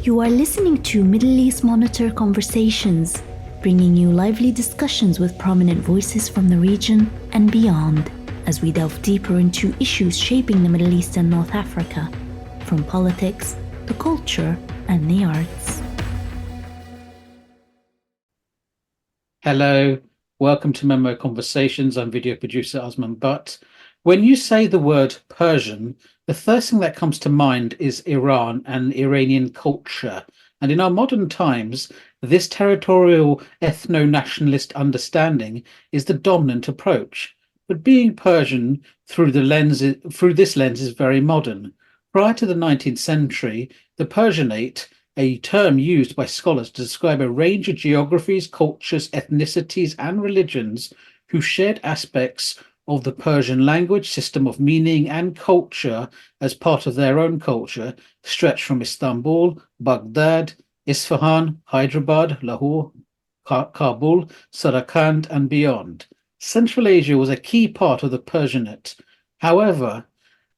You are listening to Middle East Monitor Conversations, bringing you lively discussions with prominent voices from the region and beyond, as we delve deeper into issues shaping the Middle East and North Africa, from politics, the culture, and the arts. Hello, welcome to MEMO Conversations. I'm video producer Osman Butt. When you say the word Persian, the first thing that comes to mind is Iran and Iranian culture. And in our modern times, this territorial ethno-nationalist understanding is the dominant approach. But being Persian through this lens is very modern. Prior to the 19th century, the Persianate, a term used by scholars to describe a range of geographies, cultures, ethnicities, and religions who shared aspects of the Persian language, system of meaning, and culture as part of their own culture, stretched from Istanbul, Baghdad, Isfahan, Hyderabad, Lahore, Kabul, Samarkand, and beyond. Central Asia was a key part of the Persianate. However,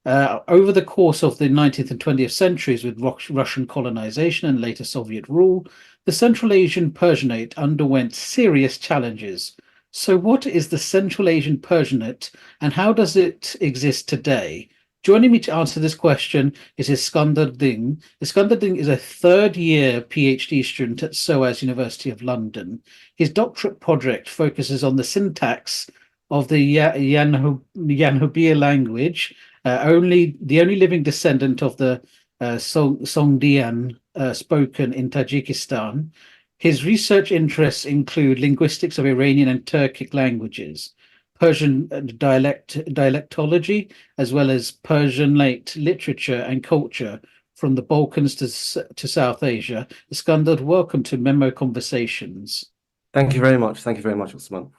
over the course of the 19th and 20th centuries, with Russian colonization and later Soviet rule, the Central Asian Persianate underwent serious challenges. So what is the Central Asian Persianate and how does it exist today? Joining me to answer this question is Iskandar Ding. Iskandar Ding is a third-year PhD student at SOAS University of London. His doctorate project focuses on the syntax of the Yanhubiya language, the only living descendant of the Songdian spoken in Tajikistan. His research interests include linguistics of Iranian and Turkic languages, Persian dialectology, as well as Persianate literature and culture from the Balkans to South Asia. Iskandar, welcome to MEMO Conversations. Thank you very much. Thank you very much, Osman.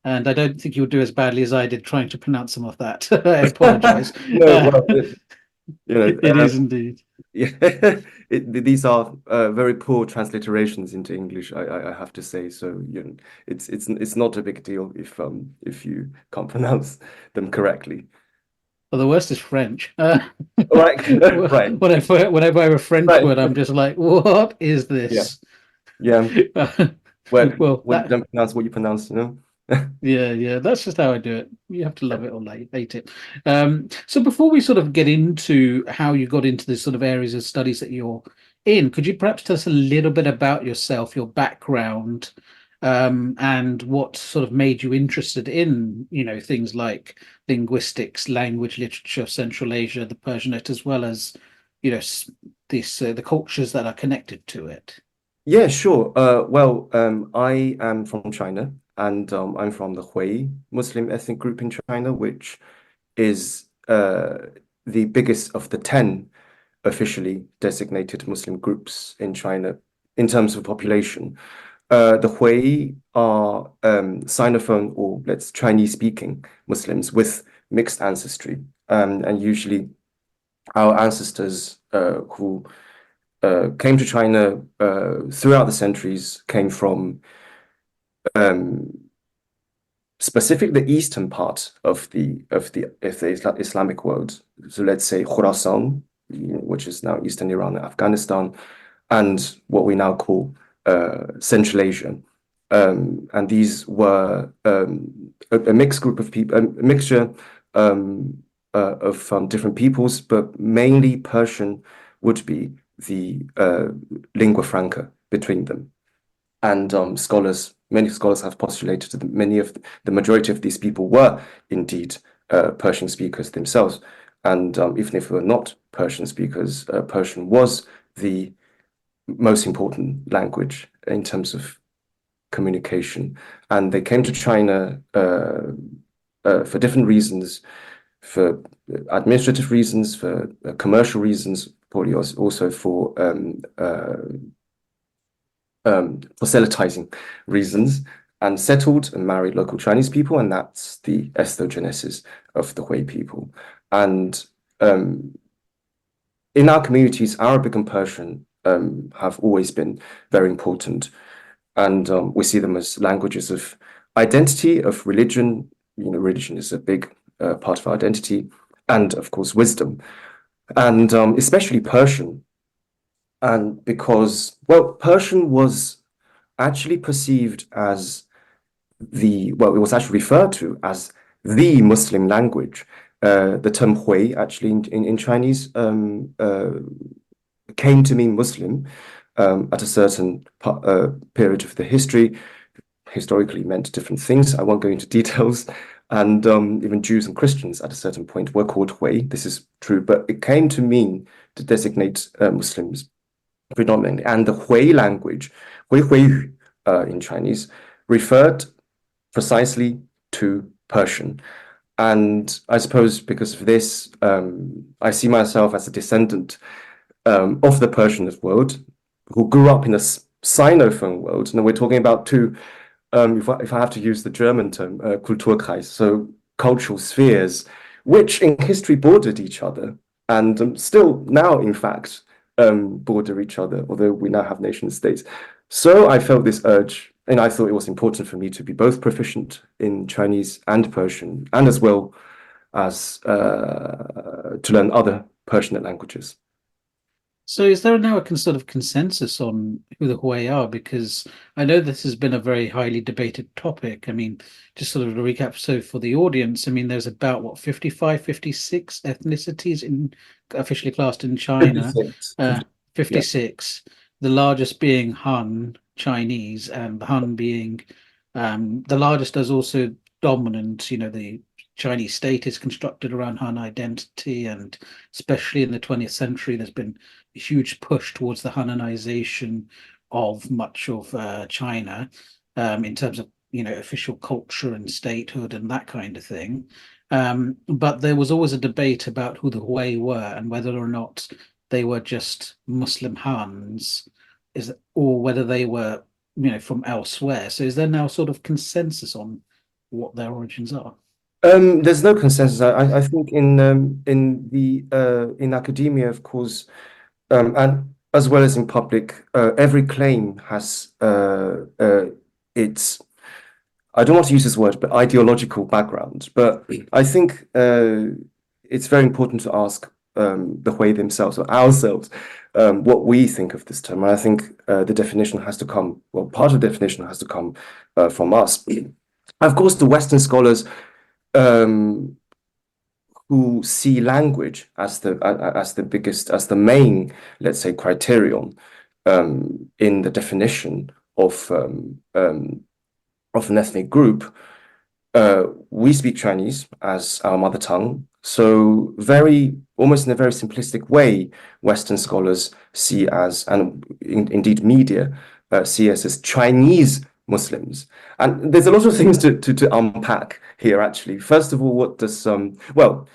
And I don't think you'll do as badly as I did trying to pronounce some of that. I apologize. It is indeed. Yeah, these are very poor transliterations into English, I have to say. So it's not a big deal if you can't pronounce them correctly. Well, the worst is French. Right. Whenever I have a French word, I'm just like, what is this? Yeah. Well, you don't pronounce what you pronounce, Yeah, that's just how I do it. You have to love it or hate it. So before we sort of get into how you got into the sort of areas of studies that you're in, could you perhaps tell us a little bit about yourself, your background, and what sort of made you interested in, things like linguistics, language, literature, Central Asia, the Persianate, as well as, the cultures that are connected to it? Yeah, sure. I am from China. And I'm from the Hui Muslim ethnic group in China, which is the biggest of the 10 officially designated Muslim groups in China in terms of population. The Hui are Sinophone or Chinese-speaking Muslims with mixed ancestry. And usually our ancestors who came to China throughout the centuries came from specific the eastern part of the Islamic world. So let's say Khorasan, which is now eastern Iran and Afghanistan, and what we now call Central Asia. And these were a mixed group of people, a mixture of different peoples, but mainly Persian would be the lingua franca between them. And many scholars have postulated that the majority of these people were indeed Persian speakers themselves. And even if they were not Persian speakers, Persian was the most important language in terms of communication. And they came to China for different reasons, for administrative reasons, for commercial reasons, probably also for proselytizing reasons, and settled and married local Chinese people, and that's the ethnogenesis of the Hui people. And in our communities, Arabic and Persian have always been very important, and we see them as languages of identity, of religion. Religion is a big part of our identity, and of course wisdom. And especially Persian And because, well, Persian was actually perceived as it was actually referred to as the Muslim language. The term Hui, actually, in Chinese, came to mean Muslim at a certain period of the history. Historically meant different things. I won't go into details. And even Jews and Christians at a certain point were called Hui. This is true, but it came to mean to designate Muslims predominantly. And the Hui language, Hui Hui in Chinese, referred precisely to Persian. And I suppose because of this, I see myself as a descendant of the Persianate world who grew up in a Sinophone world. And we're talking about two, if I have to use the German term, Kulturkreis, so cultural spheres, which in history bordered each other and still now, in fact, border each other, although we now have nation states. So I felt this urge, and I thought it was important for me to be both proficient in Chinese and Persian, and as well as to learn other Persianate languages. So is there now a sort of consensus on who the Hui are? Because I know this has been a very highly debated topic. I mean, just sort of to recap, so for the audience, I mean, there's about, what, 55, 56 ethnicities officially classed in China. 56. 56, the largest being Han Chinese, and Han being the largest as also dominant. You know, the Chinese state is constructed around Han identity, and especially in the 20th century, there's been a huge push towards the Hananization of much of China in terms of, you know, official culture and statehood and that kind of thing. But there was always a debate about who the Hui were and whether or not they were just Muslim Hans, or whether they were, you know, from elsewhere. So is there now sort of consensus on what their origins are? There's no consensus. I think in academia, of course, and as well as in public, every claim has its, I don't want to use this word, but ideological background. But I think it's very important to ask the Hui themselves, or ourselves, what we think of this term. And I think the definition has to come, well, part of the definition has to come from us. Of course, the Western scholars who see language as the main, let's say, criterion in the definition of an ethnic group. We speak Chinese as our mother tongue, so almost in a very simplistic way, Western scholars see us, and indeed media see us as Chinese Muslims. And there's a lot of things to unpack here, actually. First of all, what does what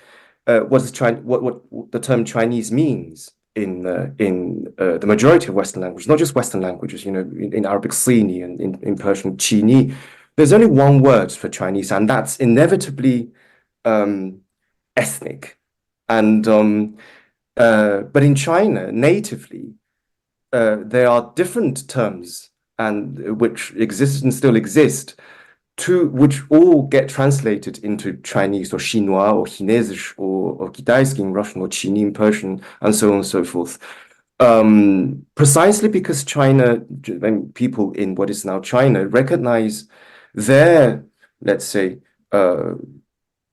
the term Chinese means in the majority of Western languages, not just Western languages, you know, in Arabic, Sini, and in Persian, Chini. There's only one word for Chinese, and that's inevitably ethnic. And but in China, natively, there are different terms and which exist and still exist, which all get translated into Chinese or Xinhua or Chinesisch or Kidaiski in Russian or Qini in Persian, and so on and so forth. Precisely because China, people in what is now China, recognize their, let's say,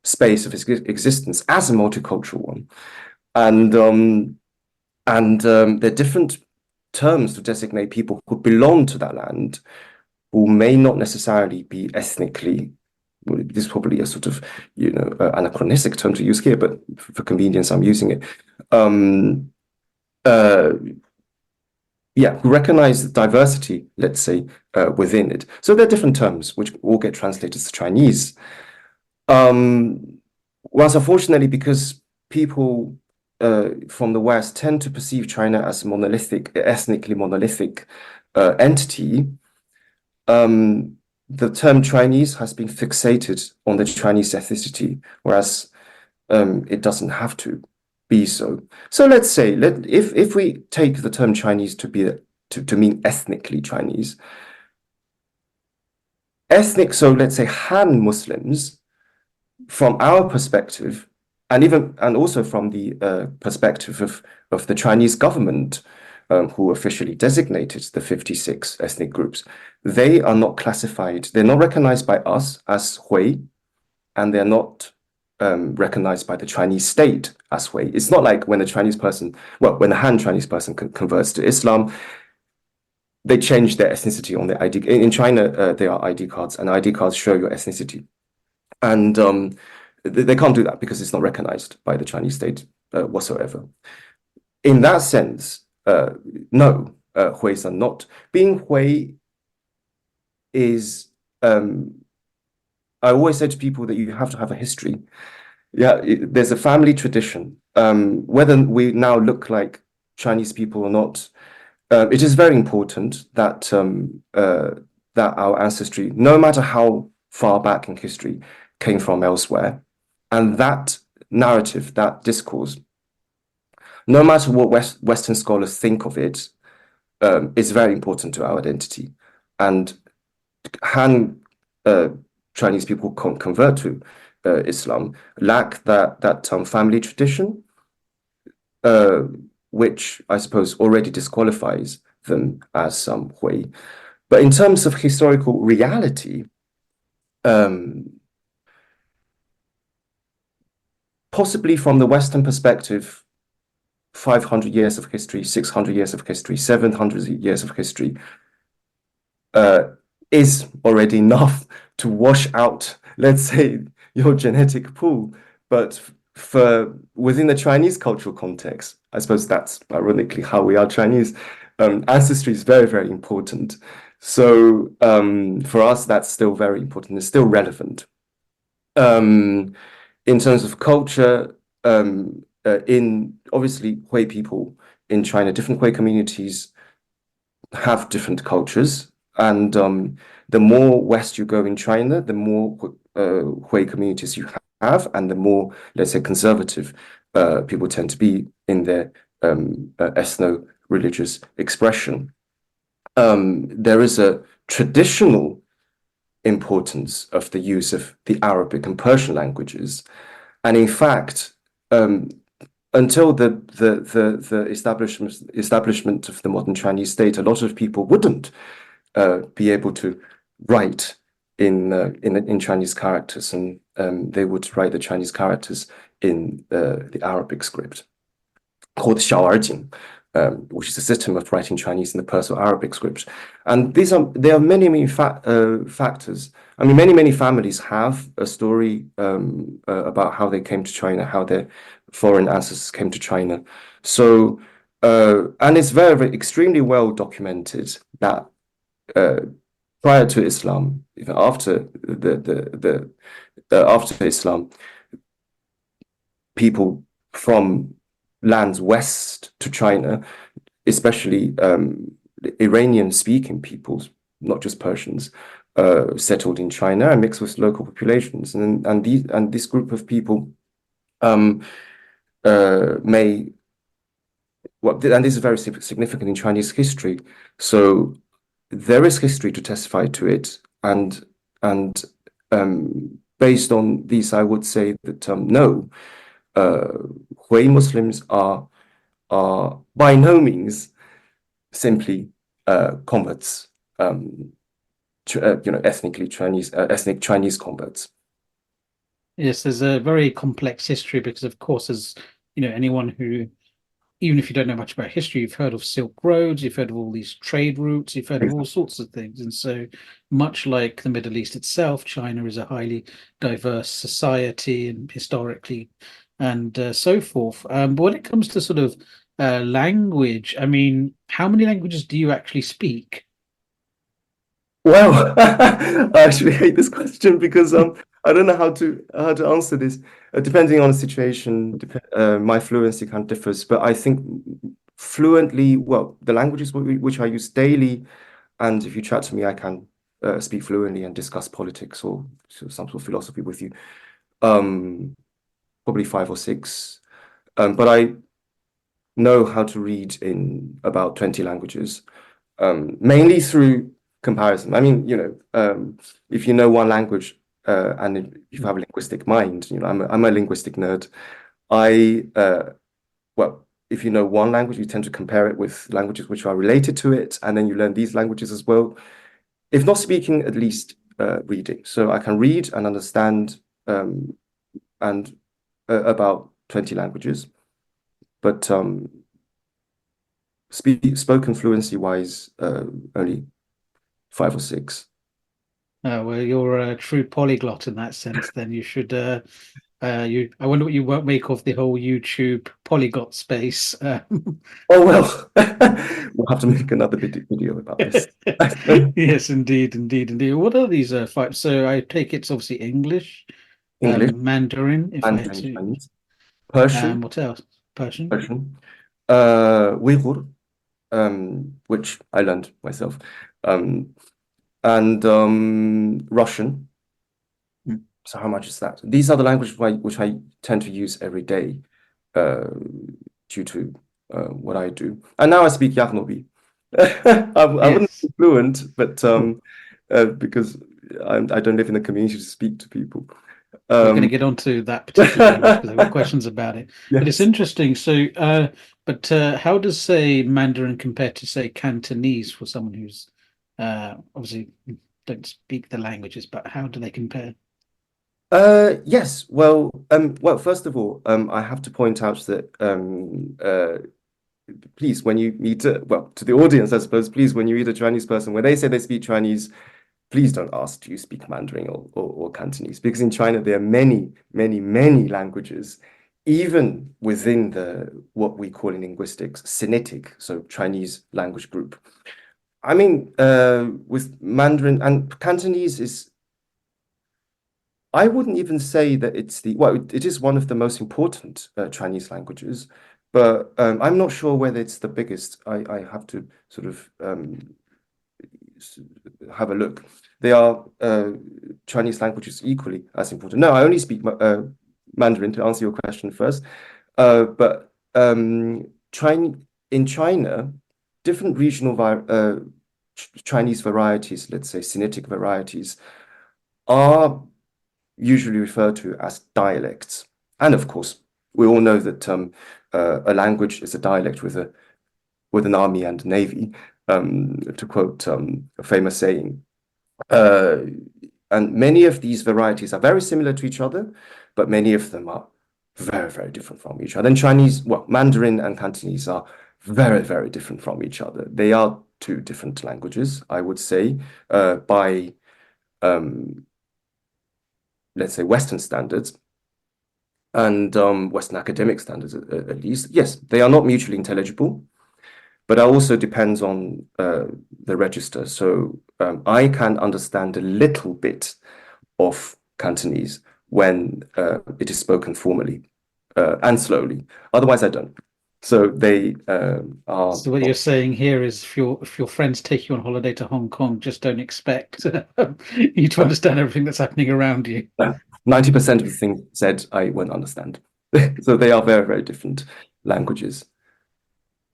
space of existence as a multicultural one, and there are different terms to designate people who belong to that land, who may not necessarily be ethnically. This is probably a sort of, you know, anachronistic term to use here, but for convenience, I'm using it. Who recognize the diversity, let's say, within it. So there are different terms which all get translated to Chinese. Whilst unfortunately, because people from the West tend to perceive China as a monolithic, ethnically monolithic entity, the term Chinese has been fixated on the Chinese ethnicity, whereas it doesn't have to be so. So let's say, if we take the term Chinese to mean ethnically Chinese, so let's say Han Muslims, from our perspective, and also from the perspective of the Chinese government, who officially designated the 56 ethnic groups, they are not classified, they're not recognized by us as Hui, and they're not recognized by the Chinese state as Hui. It's not like when a Chinese person, well, when a Han Chinese person converts to Islam, they change their ethnicity on their ID. In China, there are ID cards, and ID cards show your ethnicity. And they can't do that because it's not recognized by the Chinese state whatsoever. In that sense, no, Huis are not. Being Hui is, I always say to people that you have to have a history. Yeah, there's a family tradition. Whether we now look like Chinese people or not, it is very important that that our ancestry, no matter how far back in history, came from elsewhere, and that narrative, that discourse, no matter what Western scholars think of it, is very important to our identity. And Han Chinese people convert to Islam lack that family tradition, which I suppose already disqualifies them as some Hui. But in terms of historical reality, possibly from the Western perspective, 500 years of history, 600 years of history, 700 years of history is already enough to wash out, let's say, your genetic pool. But for within the Chinese cultural context, I suppose that's ironically how we are Chinese. Ancestry is very, very important. So for us, that's still very important. It's still relevant. In terms of culture, in obviously Hui people in China, different Hui communities have different cultures. And the more west you go in China, the more Hui communities you have, and the more, let's say, conservative people tend to be in their ethno-religious expression. There is a traditional importance of the use of the Arabic and Persian languages. And in fact, until the establishment of the modern Chinese state, a lot of people wouldn't be able to write in Chinese characters, and they would write the Chinese characters in the Arabic script called Xiao'erjing, which is a system of writing Chinese in the Perso-Arabic script. And there are many factors. I mean, many families have a story about how they came to China, how their foreign ancestors came to China. So, and it's very extremely well documented that prior to Islam, even after after Islam, people from lands west to China, especially Iranian-speaking peoples, not just Persians, settled in China and mixed with local populations, and this group of people and this is very significant in Chinese history. So there is history to testify to it, and based on these, I would say that no, Hui Muslims are by no means simply converts, ethnically Chinese, ethnic Chinese converts. Yes, there's a very complex history because, of course, as you know, anyone who, even if you don't know much about history, you've heard of Silk Roads, you've heard of all these trade routes, you've heard of all sorts of things. And so much like the Middle East itself, China is a highly diverse society and historically and so forth. But when it comes to sort of language, I mean, how many languages do you actually speak? Well, I actually hate this question because I don't know how to answer this. Depending on the situation, my fluency kind of differs. But I think fluently, well, the languages which I use daily, and if you chat to me, I can speak fluently and discuss politics or some sort of philosophy with you. Probably 5 or 6. But I know how to read in about 20 languages, mainly through comparison. I mean, if you know one language and if you have a linguistic mind, I'm a linguistic nerd. if you know one language, you tend to compare it with languages which are related to it, and then you learn these languages as well. If not speaking, at least reading. So I can read and understand and about 20 languages, but spoken fluency wise, only 5 or 6. Well, you're a true polyglot in that sense. Then you should. I wonder what you won't make of the whole YouTube polyglot space. Oh well, we'll have to make another video about this. Yes, indeed, indeed, indeed. What are these five? So I take it's obviously English, English, Mandarin, if I had Mandarin, to. Chinese, Persian, What else? Persian. Uyghur, which I learned myself, and Russian. Mm. So how much is that? These are the languages which I tend to use every day, due to what I do. And now I speak Yaghnobi. I wouldn't Yes. be fluent, but because I don't live in the community to speak to people. We're going to get onto that particular language because I've got questions about it. But it's Yes. interesting. So, how does, say, Mandarin compare to, say, Cantonese for someone who's obviously don't speak the languages, but how do they compare? Yes. Well, first of all, I have to point out that please, when you meet to the audience, I suppose, please, when you meet a Chinese person, when they say they speak Chinese, please don't ask, do you speak Mandarin or Cantonese? Because in China, there are many, many, many languages, even within what we call in linguistics, Sinitic, so Chinese language group. I mean, with Mandarin and Cantonese I wouldn't even say that it is one of the most important Chinese languages, but I'm not sure whether it's the biggest. I have to sort of have a look. They are Chinese languages equally as important. No, I only speak Mandarin to answer your question first. But in China, different regional Chinese varieties, let's say Sinitic varieties, are usually referred to as dialects. And of course, we all know that a language is a dialect with an army and navy, to quote a famous saying. And many of these varieties are very similar to each other, but many of them are very, very different from each other. And Chinese, well, Mandarin and Cantonese are very, very different from each other. They are two different languages, I would say, by let's say Western standards and Western academic standards at least. Yes, they are not mutually intelligible, but it also depends on the register. So I can understand a little bit of Cantonese when it is spoken formally and slowly. Otherwise, I don't. So they are. So what you're saying here is, if your friends take you on holiday to Hong Kong, just don't expect you to understand everything that's happening around you. 90% of the things said I won't understand. So they are very, very different languages.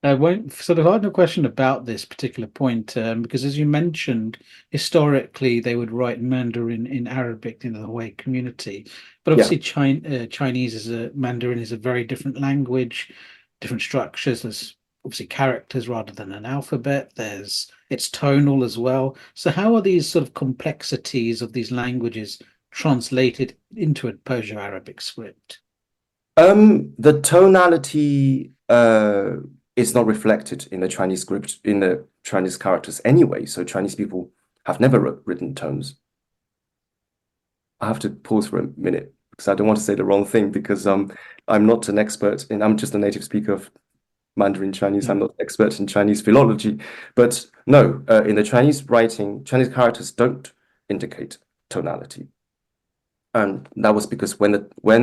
Won't sort of, I have no question about this particular point, because as you mentioned, historically they would write Mandarin in Arabic in the Hui community, but obviously Mandarin is a very different language, different structures. There's obviously characters rather than an alphabet. It's tonal as well. So how are these sort of complexities of these languages translated into a Persian-Arabic script? The tonality is not reflected in the Chinese script, in the Chinese characters anyway. So Chinese people have never written tones. I have to pause for a minute because I don't want to say the wrong thing, because I'm not an expert I'm just a native speaker of Mandarin Chinese. I'm not an expert in Chinese philology. But no, in the Chinese writing, Chinese characters don't indicate tonality. And that was because when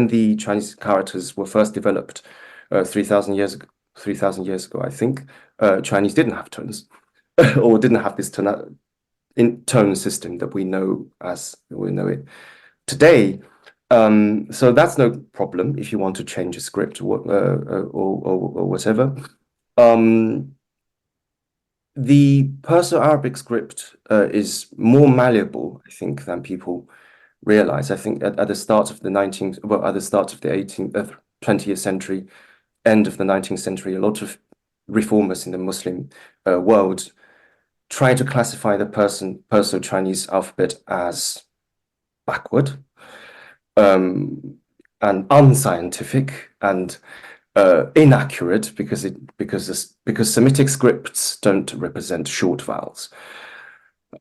the Chinese characters were first developed 3,000 years ago, I think, Chinese didn't have tones or didn't have this tone system that we know it today. So that's no problem if you want to change a script or whatever. The Perso-Arabic script is more malleable, I think, than people realize. I think at the start of the 20th century, end of the 19th century, a lot of reformers in the Muslim world tried to classify the Perso-Chinese alphabet as backward, and unscientific and inaccurate because Semitic scripts don't represent short vowels.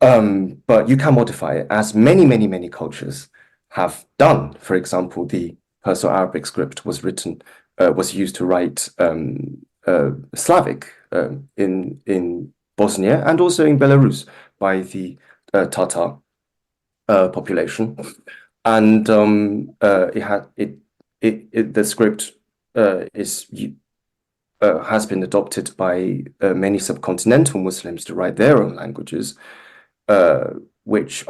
But you can modify it, as many cultures have done. For example, the Perso-Arabic script was used to write Slavic in Bosnia and also in Belarus by the Tatar population, and the script has been adopted by many subcontinental Muslims to write their own languages, which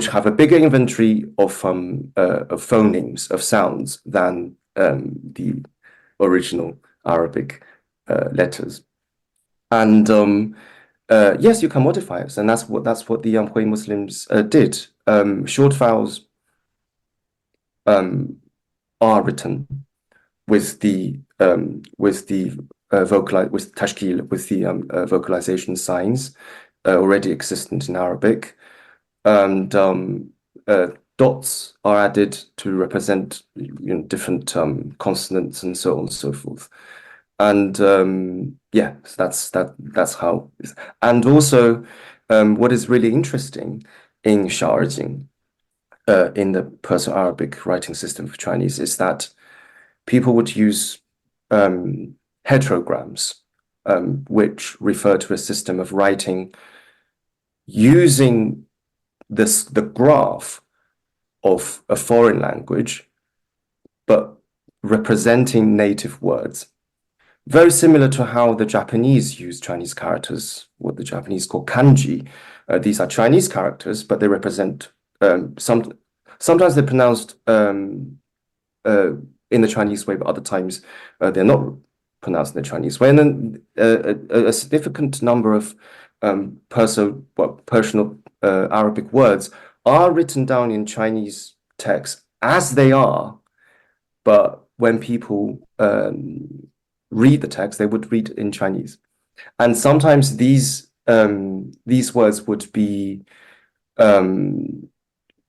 have a bigger inventory of phonemes, of sounds, than the original Arabic letters. And yes, you can modify it, and that's what the Hui Muslims did. Short vowels are written with the vocalization signs already existent in Arabic, and dots are added to represent different consonants and so on and so forth. And yeah, so that's how. And also, what is really interesting in Shaojing, in the Perso-Arabic writing system for Chinese, is that people would use heterograms, which refer to a system of writing using the graph of a foreign language, but representing native words. Very similar to how the Japanese use Chinese characters, what the Japanese call kanji. These are Chinese characters, but they represent sometimes they're pronounced in the Chinese way, but other times they're not pronounced in the Chinese way. And then a significant number of Persian Arabic words are written down in Chinese text as they are, but when people read the text, they would read in Chinese. And sometimes these words would be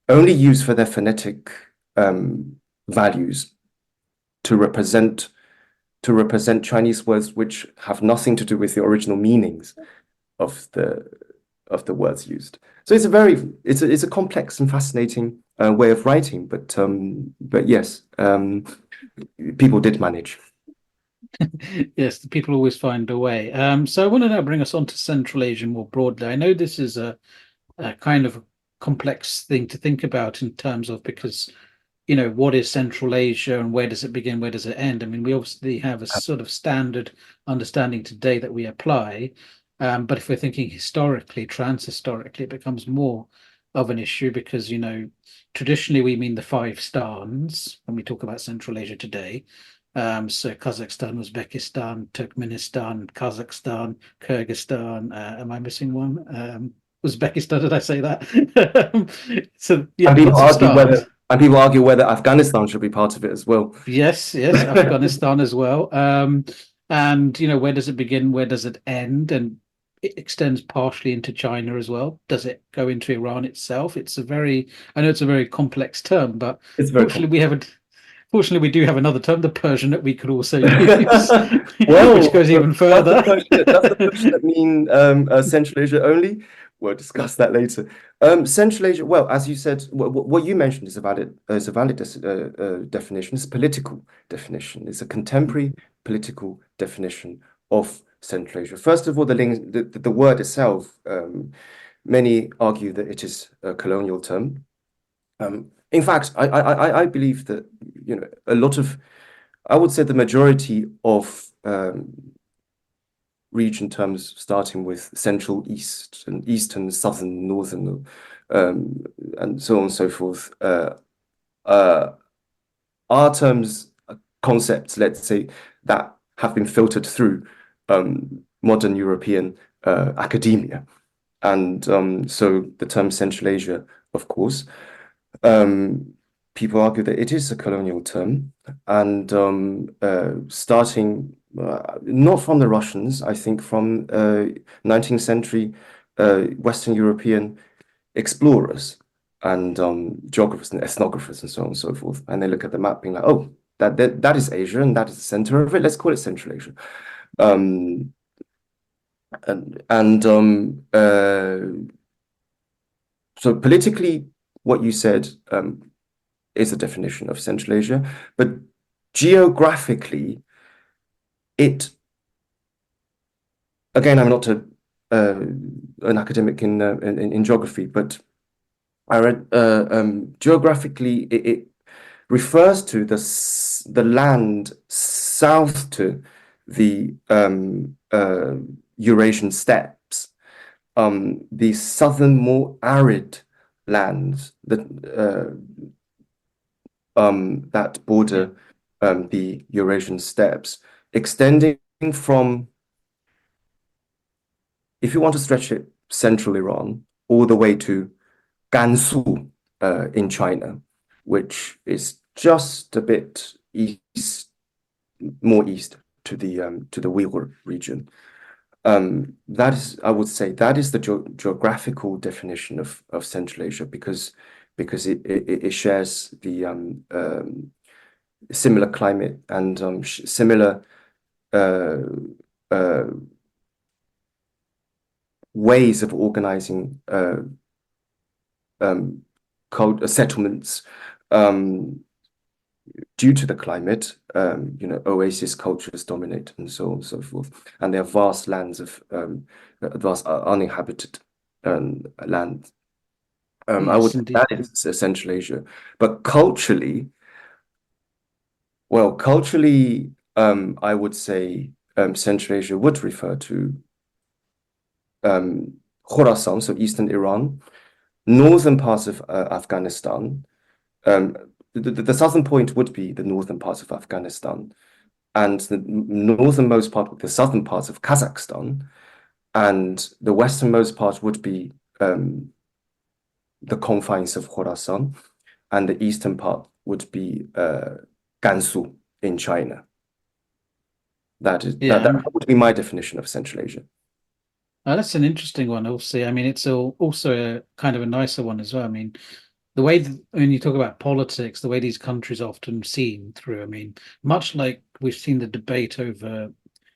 only used for their phonetic values to represent Chinese words which have nothing to do with the original meanings of the words used. So it's a complex and fascinating way of writing, but yes, people did manage. Yes, the people always find a way. So I want to now bring us on to Central Asia more broadly. I know this is a kind of complex thing to think about in terms of, because what is Central Asia and where does it begin, where does it end? I mean, we obviously have a sort of standard understanding today that we apply, but if we're thinking historically, transhistorically, it becomes more of an issue because traditionally we mean the five stans when we talk about Central Asia today. So Kazakhstan, Uzbekistan, Turkmenistan, Kazakhstan, Kyrgyzstan. Am I missing one? Uzbekistan, did I say that? So yeah, and people argue whether Afghanistan should be part of it as well. Yes, Afghanistan as well. And where does it begin? Where does it end? And it extends partially into China as well. Does it go into Iran itself? I know it's a very complex term, but fortunately, we do have another term, the Persianate, we could also use, which goes even further. Does the Persianate mean Central Asia only? We'll discuss that later. Central Asia, well, as you said, what you mentioned is a valid definition. It's a political definition. It's a contemporary political definition of Central Asia. First of all, the word itself, many argue that it is a colonial term. In fact, I believe that a lot of, I would say the majority of region terms starting with Central, East, and Eastern, Southern, Northern, and so on and so forth, are terms, concepts, let's say, that have been filtered through modern European academia. And so the term Central Asia, of course, people argue that it is a colonial term, and starting not from the Russians, I think from 19th century Western European explorers and geographers and ethnographers and so on and so forth. And they look at the map being like, oh, that is Asia and that is the center of it. Let's call it Central Asia. Um, and so politically, what you said is a definition of Central Asia, but geographically, again, I'm not an academic in geography, but I read geographically it refers to the land south to the Eurasian steppes, the southern, more arid lands that border the Eurasian steppes, extending from, if you want to stretch it, central Iran all the way to Gansu in China, which is just a bit more east to the Uyghur region. That is, I would say, that is the geographical definition of Central Asia, because it shares the similar climate and similar ways of organizing settlements due to the climate. Oasis cultures dominate and so on and so forth, and there are vast lands of vast uninhabited land. I would say indeed. that is Central Asia, but culturally, I would say Central Asia would refer to Khorasan, so eastern Iran, northern parts of Afghanistan. The southern point would be the northern parts of Afghanistan, and the northernmost part, the southern parts of Kazakhstan, and the westernmost part would be the confines of Khorasan, and the eastern part would be Gansu in China. That would be my definition of Central Asia. That's an interesting one, also. I mean, it's also a kind of a nicer one as well. I mean, the way when you talk about politics, the way these countries are often seen through, I mean, much like we've seen the debate over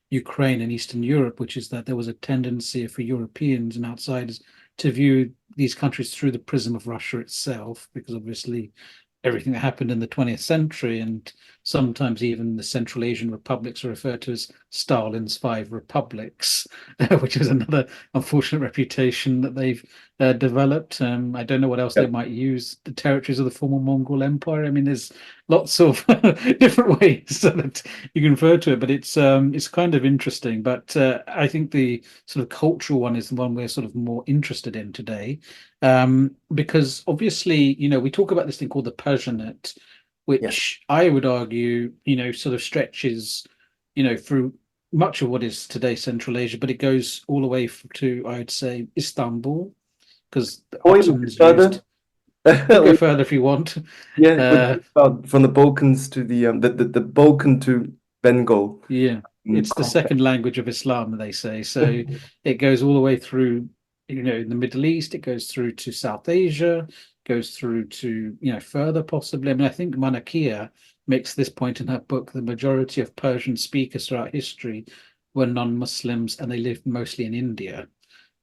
Ukraine and Eastern Europe, which is that there was a tendency for Europeans and outsiders to view these countries through the prism of Russia itself, because obviously everything that happened in the 20th century, and sometimes even the Central Asian republics are referred to as Stalin's 5 republics, which is another unfortunate reputation that they've developed. I don't know what else they might use. The territories of the former Mongol Empire. I mean, there's lots of different ways that you can refer to it, but it's kind of interesting. But I think the sort of cultural one is the one we're sort of more interested in today, because obviously, we talk about this thing called the Persianate, which I would argue, sort of stretches, through much of what is today Central Asia, but it goes all the way to, I would say, Istanbul, because the Ottomans used. Go further if you want. Yeah, from the Balkans to the Balkan to Bengal. Yeah, it's the second language of Islam, they say. So it goes all the way through, in the Middle East. It goes through to South Asia, goes through to further possibly. I mean, I think Manakia makes this point in her book. The majority of Persian speakers throughout history were non-Muslims, and they lived mostly in India,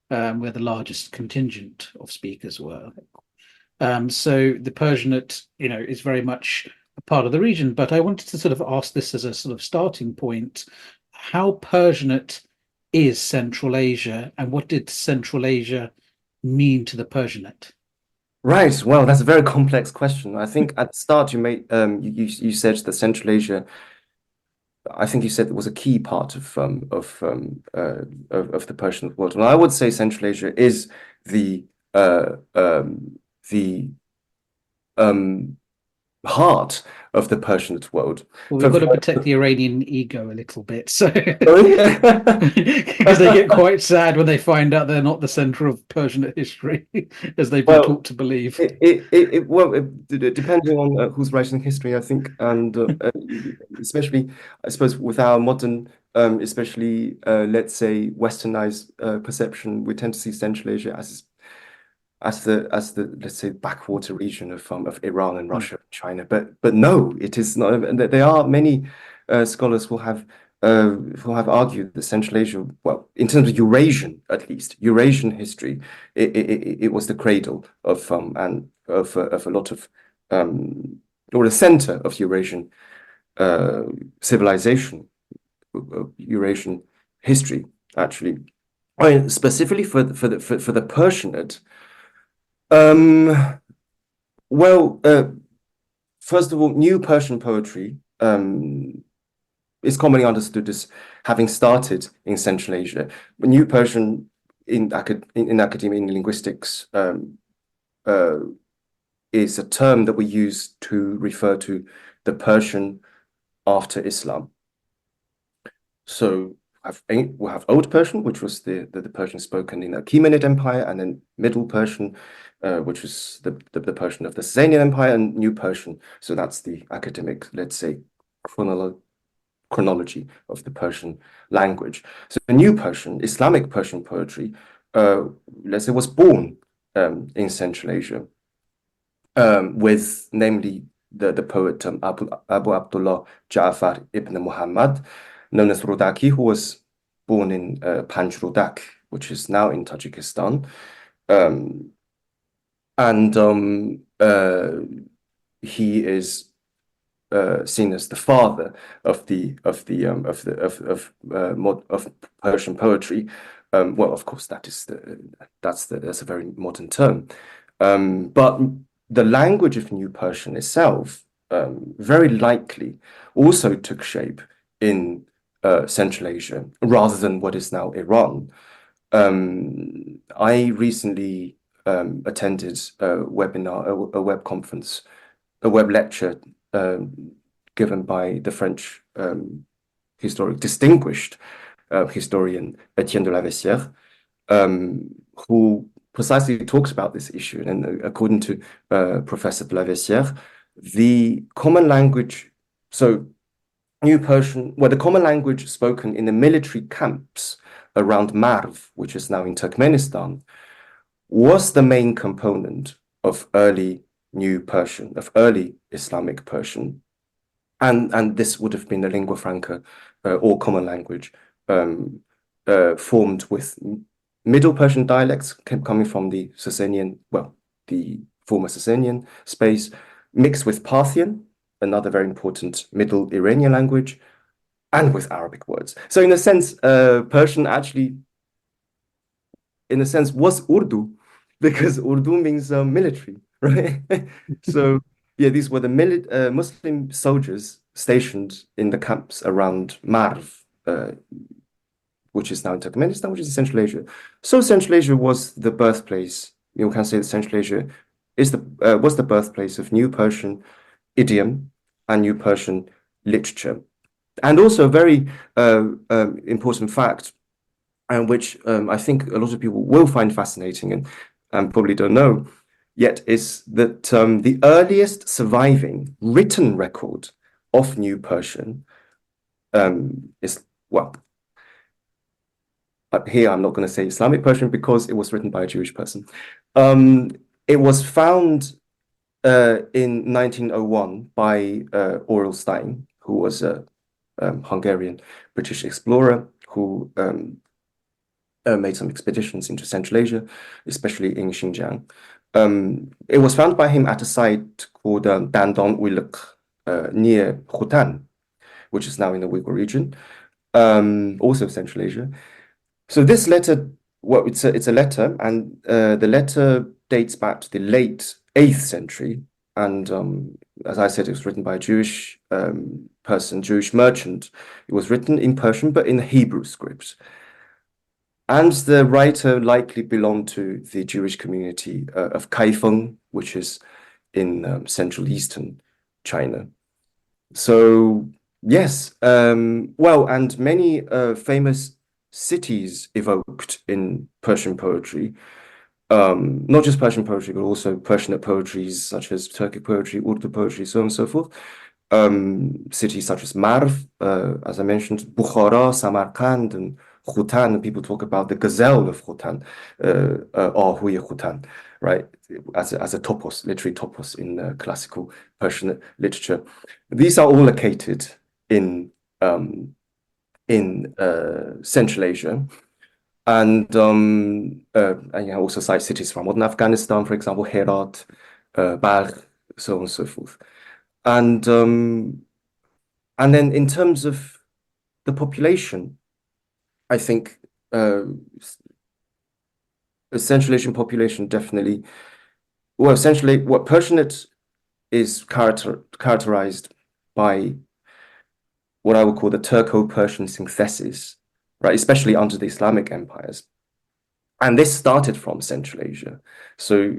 where the largest contingent of speakers were. So the Persianate, is very much a part of the region. But I wanted to sort of ask this as a sort of starting point: how Persianate is Central Asia, and what did Central Asia mean to the Persianate? Right. Well, that's a very complex question. I think at the start you made you said that Central Asia. I think you said it was a key part of the Persian world. And I would say Central Asia is the part of the Persianate world. Well, we've got to protect the Iranian ego a little bit, so because they get quite sad when they find out they're not the center of Persian history, as they've been taught to believe. Depending on who's writing history, I think, and especially, I suppose, with our modern, especially, let's say, westernized perception, we tend to see Central Asia as the let's say backwater region of Iran and Russia and China, but no, it is not. There are many scholars who have argued that Central Asia, well, in terms of Eurasian, at least Eurasian history, it was the cradle of and of a lot of or the center of Eurasian civilization, Eurasian history, actually. I mean, specifically for the Persianate. Well, first of all, New Persian poetry is commonly understood as having started in Central Asia. New Persian in academia, in linguistics, is a term that we use to refer to the Persian after Islam. So we have Old Persian, which was the Persian spoken in the Achaemenid Empire, and then Middle Persian, which was the Persian of the Sasanian Empire, and New Persian. So that's the academic, let's say, chronology of the Persian language. So the New Persian, Islamic Persian poetry, let's say, was born in Central Asia, with namely the poet Abu Abdullah Ja'far ibn Muhammad, known as Rudaki, who was born in Panj Rudak, which is now in Tajikistan, and he is seen as the father of Persian poetry. Well, of course, that's a very modern term, but the language of New Persian itself very likely also took shape in Central Asia rather than what is now Iran. I recently attended a webinar, a web conference, a web lecture given by the French distinguished historian Etienne de la Vessière, who precisely talks about this issue. And according to Professor de la Vessière, the common language, so New Persian, well, the common language spoken in the military camps around Marv, which is now in Turkmenistan, was the main component of early New Persian, of early Islamic Persian. And this would have been a lingua franca or common language formed with Middle Persian dialects coming from the Sasanian, well, the former Sasanian space, mixed with Parthian, another very important Middle Iranian language, and with Arabic words. So in a sense, Persian actually, in a sense, was Urdu, because Urdu means military, right? So yeah, these were the Muslim soldiers stationed in the camps around Marv, which is now in Turkmenistan, which is in Central Asia. So Central Asia was the birthplace. You can say that Central Asia is was the birthplace of New Persian idiom and New Persian literature. And also a very important fact, and which I think a lot of people will find fascinating and probably don't know yet, is that the earliest surviving written record of New Persian is, well, here I'm not going to say Islamic Persian because it was written by a Jewish person. It was found in 1901 by Aurel Stein, who was a Hungarian British explorer who made some expeditions into Central Asia, especially in Xinjiang. It was found by him at a site called Dandon Uyluk near Khotan, which is now in the Uyghur region, also Central Asia. So this letter, well, it's a letter, and the letter dates back to the late 8th century. And as I said, it was written by a Jewish person, Jewish merchant. It was written in Persian, but in the Hebrew script. And the writer likely belonged to the Jewish community of Kaifeng, which is in Central Eastern China. So yes, well, and many famous cities evoked in Persian poetry, not just Persian poetry, but also Persianate poetries such as Turkic poetry, Urdu poetry, so on and so forth. Cities such as Marv, as I mentioned, Bukhara, Samarkand, and Khutan. People talk about the gazelle of Khutan, or Huya Khutan, right? As a topos, literary topos in classical Persian literature. These are all located in Central Asia. And also cite cities from modern Afghanistan, for example, Herat, Balkh, so on and so forth. And then in terms of the population, I think the Central Asian population definitely, well, essentially what Persianate is characterized by what I would call the Turco-Persian synthesis, right, especially under the Islamic empires. And this started from Central Asia. So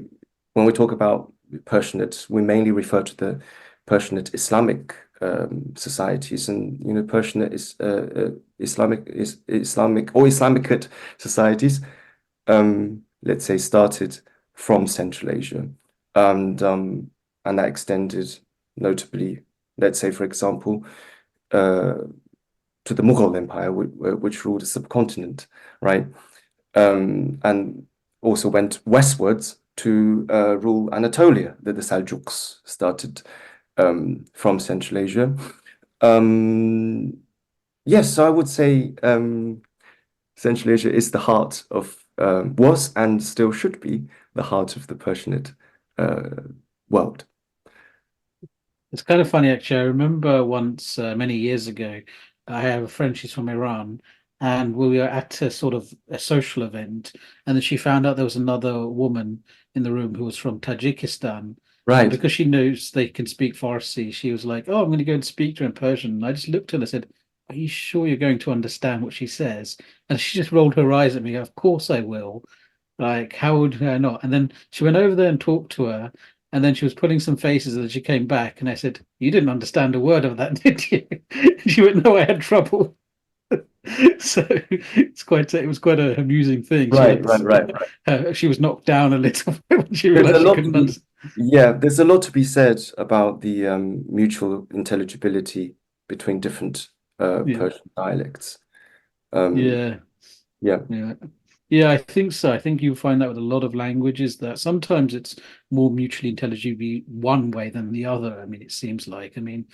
when we talk about Persianate, we mainly refer to the Persianate Islamic societies, and Persianate is Islamic or Islamicate societies. Let's say started from Central Asia, and that extended notably, let's say, for example, to the Mughal Empire, which ruled the subcontinent, right? And also went westwards to rule Anatolia. The Seljuks started from Central Asia. Yes, so I would say Central Asia is the heart of, was and still should be the heart of the Persianate world. It's kind of funny, actually. I remember once, many years ago, I have a friend, she's from Iran, and we were at a sort of a social event, and then she found out there was another woman in the room who was from Tajikistan. Right. And because she knows they can speak Farsi, she was like, "Oh, I'm going to go and speak to her in Persian." And I just looked at her and I said, "Are you sure you're going to understand what she says?" And she just rolled her eyes at me. Of course I will. Like, how would I not? And then she went over there and talked to her. And then she was putting some faces, and she came back, and I said, "You didn't understand a word of that, did you?" And she went, "No, I had trouble." So it was quite an amusing thing. Right. She was knocked down a little when she There's a realized she lot couldn't to be, understand. yeah, there's a lot to be said about the mutual intelligibility between different Yeah, Persian dialects. Um, yeah, yeah, yeah. Yeah, I think so. I think you find that with a lot of languages that sometimes it's more mutually intelligible one way than the other. I mean, it seems like. I mean,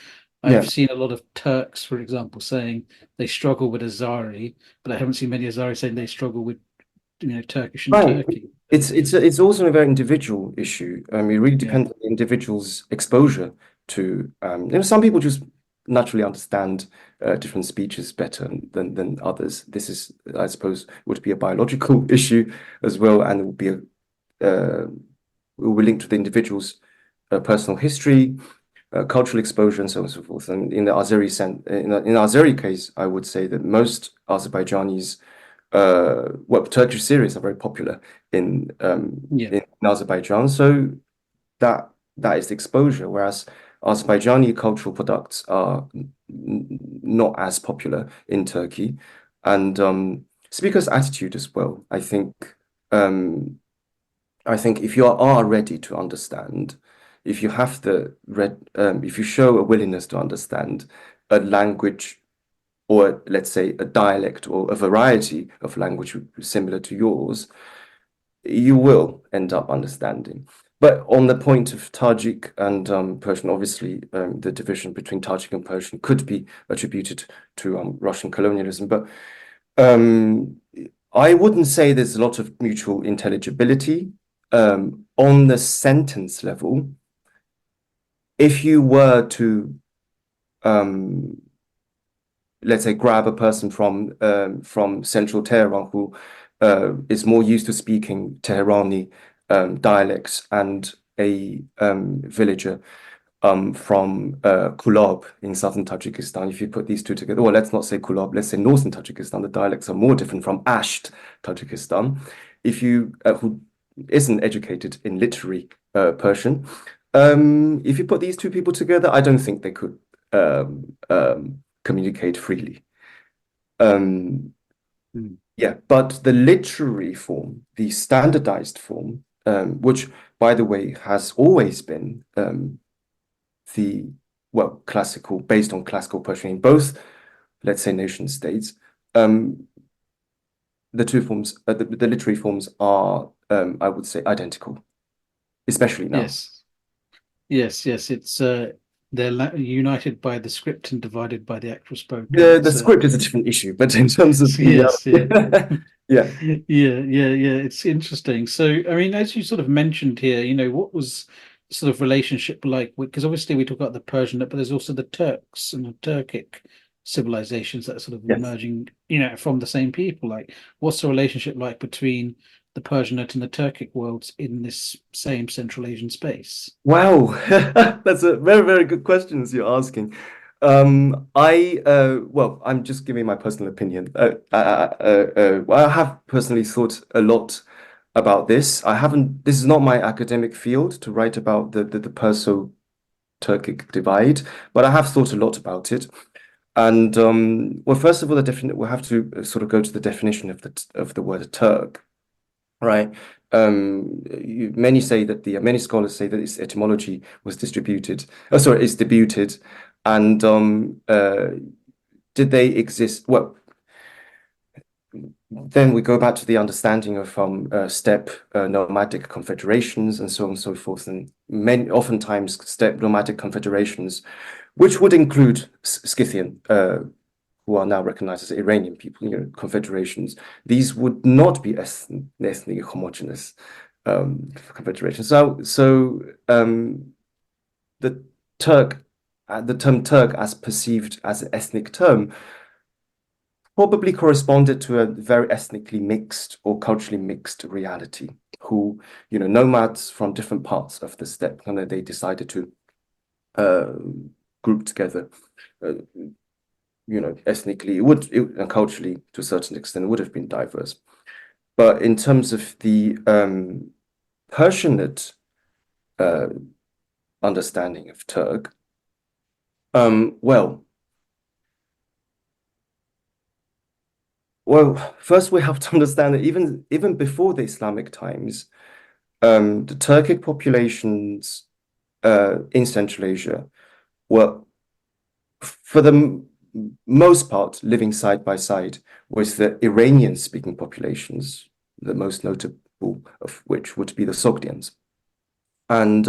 yeah. I've seen a lot of Turks, for example, saying they struggle with Azari, but I haven't seen many Azari saying they struggle with, Turkish and Right. Turkey. It's also a very individual issue. It really Yeah, depends on the individual's exposure to, some people just naturally understand different speeches better than others. This is, I suppose, would be a biological issue as well, and it would be it will be linked to the individual's personal history, cultural exposure, and so on and so forth. And in the Azeri case, I would say that most Azerbaijanis, Turkish series are very popular in yeah, in Azerbaijan. So that is the exposure, whereas Azerbaijani cultural products are not as popular in Turkey, and speakers' attitude as well. Um, I think if you are ready to understand, if you have if you show a willingness to understand a language, or let's say a dialect or a variety of language similar to yours, you will end up understanding. But on the point of Tajik and Persian, obviously the division between Tajik and Persian could be attributed to Russian colonialism. But I wouldn't say there's a lot of mutual intelligibility on the sentence level. If you were to let's say grab a person from central Tehran who is more used to speaking Teherani dialects, and a villager from Kulab in southern Tajikistan. If you put these two together, or let's not say Kulab, let's say northern Tajikistan, the dialects are more different from Asht, Tajikistan. If you who isn't educated in literary Persian, If you put these two people together, I don't think they could communicate freely. Yeah, but the literary form, the standardized form, which, by the way, has always been the, well, classical, based on classical Persian in both, let's say, nation states, the two forms, the literary forms are, I would say, identical, especially now. Yes. It's they're united by the script and divided by the actual spoken. The script is a different issue, but in terms of yeah. yeah. It's interesting. So, I mean, as you sort of mentioned here, what was sort of relationship like? Because obviously we talk about the Persianate, but there's also the Turks and the Turkic civilizations that are sort of Yes. emerging, from the same people. Like, what's the relationship like between the Persianate and the Turkic worlds in this same Central Asian space? Wow, that's a very, very good questions you're asking. Well, I'm just giving my personal opinion. I have personally thought a lot about this. This is not my academic field to write about the Perso-Turkic divide, but I have thought a lot about it. And well, first of all, we have to sort of go to the definition of the word Turk, right? Many scholars say that its etymology was distributed. Oh, sorry, it's debuted, and did they exist? Well, then we go back to the understanding of steppe nomadic confederations and so on and so forth, and oftentimes steppe nomadic confederations, which would include Scythian, who are now recognized as Iranian people, confederations. These would not be ethnically homogeneous confederations. So the term Turk, as perceived as an ethnic term, probably corresponded to a very ethnically mixed or culturally mixed reality. Who, nomads from different parts of the steppe, and they decided to group together. Ethnically, and culturally, to a certain extent, it would have been diverse. But in terms of the Persianate understanding of Turk, well, first we have to understand that even before the Islamic times, the Turkic populations in Central Asia were, for the most part, living side by side with the Iranian-speaking populations, the most notable of which would be the Sogdians. And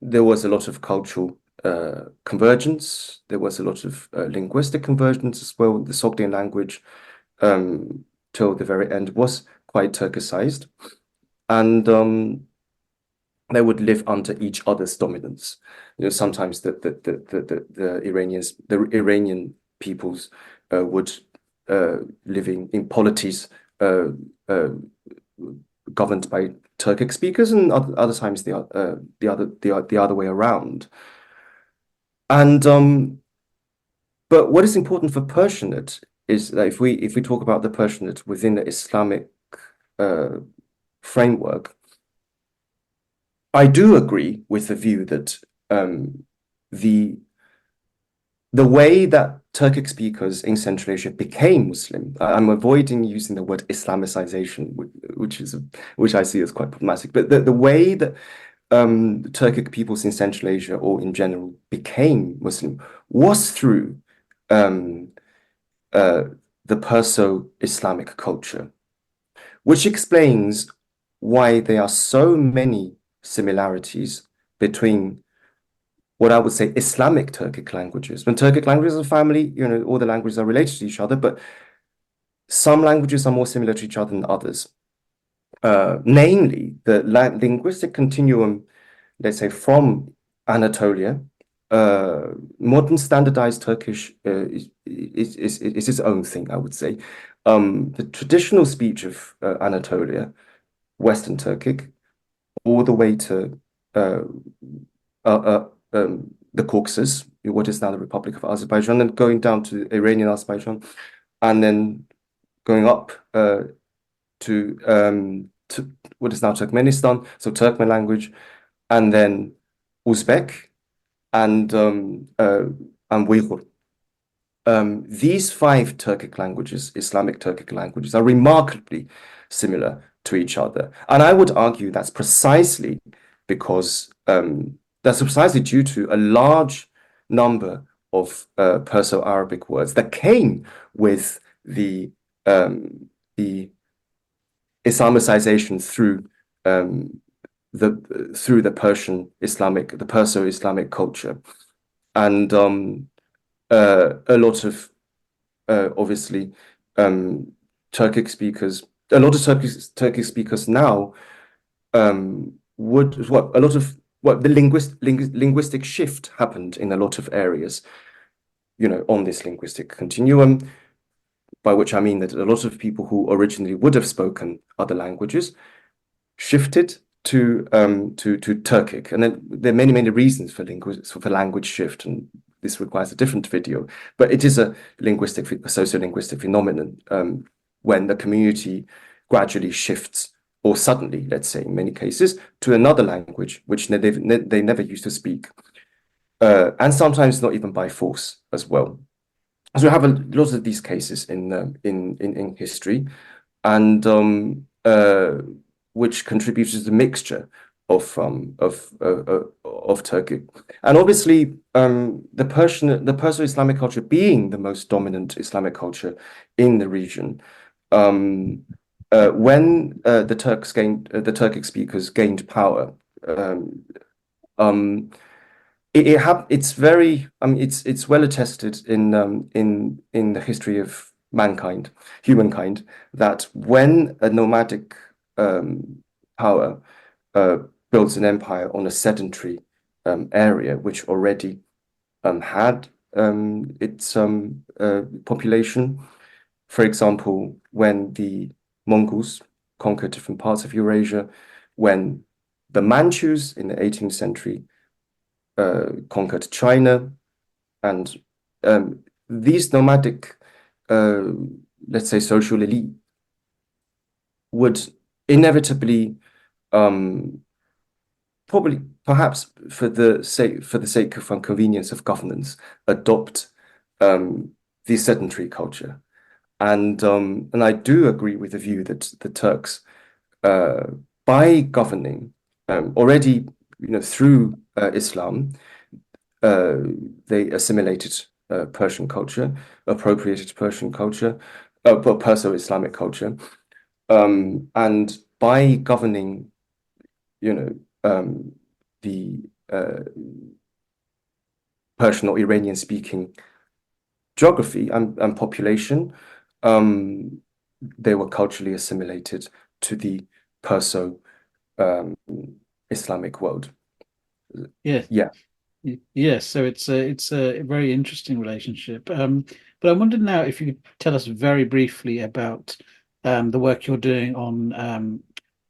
there was a lot of cultural convergence. There was a lot of linguistic convergence as well. The Sogdian language, till the very end, was quite Turkicized. And they would live under each other's dominance. Sometimes the Iranian peoples would living in polities governed by Turkic speakers, and other times the other way around. And but what is important for Persianate is that if we talk about the Persianate within the Islamic framework, I do agree with the view that the way that Turkic speakers in Central Asia became Muslim, I'm avoiding using the word Islamicization, which I see as quite problematic, but the way that Turkic peoples in Central Asia, or in general, became Muslim was through the Perso-Islamic culture, which explains why there are so many similarities between what I would say Islamic Turkic languages. When Turkic languages are a family, all the languages are related to each other, but some languages are more similar to each other than others. Namely, the linguistic continuum, let's say, from Anatolia. Modern standardized Turkish is its own thing, I would say. The traditional speech of Anatolia, Western Turkic, all the way to the Caucasus, what is now the Republic of Azerbaijan, and going down to Iranian Azerbaijan, and then going up to what is now Turkmenistan, so Turkmen language, and then Uzbek, and Uyghur. These 5 Turkic languages, Islamic Turkic languages, are remarkably similar to each other. And I would argue that's precisely because that's precisely due to a large number of Perso-Arabic words that came with the Islamicization through the Perso-Islamic culture, and a lot of obviously Turkic speakers, a lot of Turkic speakers now would what a lot of what the linguistic shift happened in a lot of areas, on this linguistic continuum, by which I mean that a lot of people who originally would have spoken other languages shifted to Turkic, and then there are many reasons for language shift, and this requires a different video. But it is a sociolinguistic phenomenon when the community gradually shifts, or suddenly, let's say, in many cases, to another language which they never used to speak, and sometimes not even by force as well. So we have a lot of these cases in history, and which contributes to the mixture of Turkic, and obviously the Perso-Islamic culture being the most dominant Islamic culture in the region. When the Turkic speakers gained power, it's very, it's well attested in the history of humankind, that when a nomadic power builds an empire on a sedentary area which already had its population. For example, when the Mongols conquered different parts of Eurasia, when the Manchus in the 18th century conquered China, and these nomadic, let's say, social elite would inevitably, probably, perhaps for the sake of convenience of governance, adopt the sedentary culture, and I do agree with the view that the Turks, by governing already, through Islam, they assimilated Persian culture, appropriated Persian culture, Perso-Islamic culture. And by governing, the Persian or Iranian-speaking geography and population, they were culturally assimilated to the Perso-Islamic world. Yeah. Yes, so it's a very interesting relationship. But I wondered now if you could tell us very briefly about the work you're doing on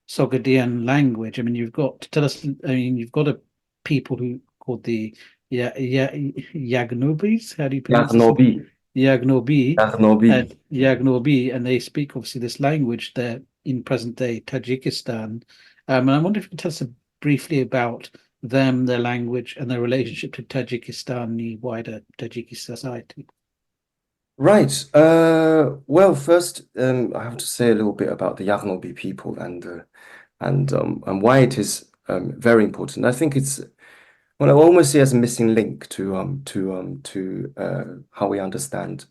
Sogdian language. I mean, you've got a people who called the Yagnobis. How do you pronounce this? Yagnobi, and they speak obviously this language there in present day Tajikistan. And I wonder if you could tell us briefly about them, their language, and their relationship to Tajikistani wider Tajik society. Right. Well, first, I have to say a little bit about the Yaghnobi people and why it is very important. I think it's I almost see as a missing link to how we understand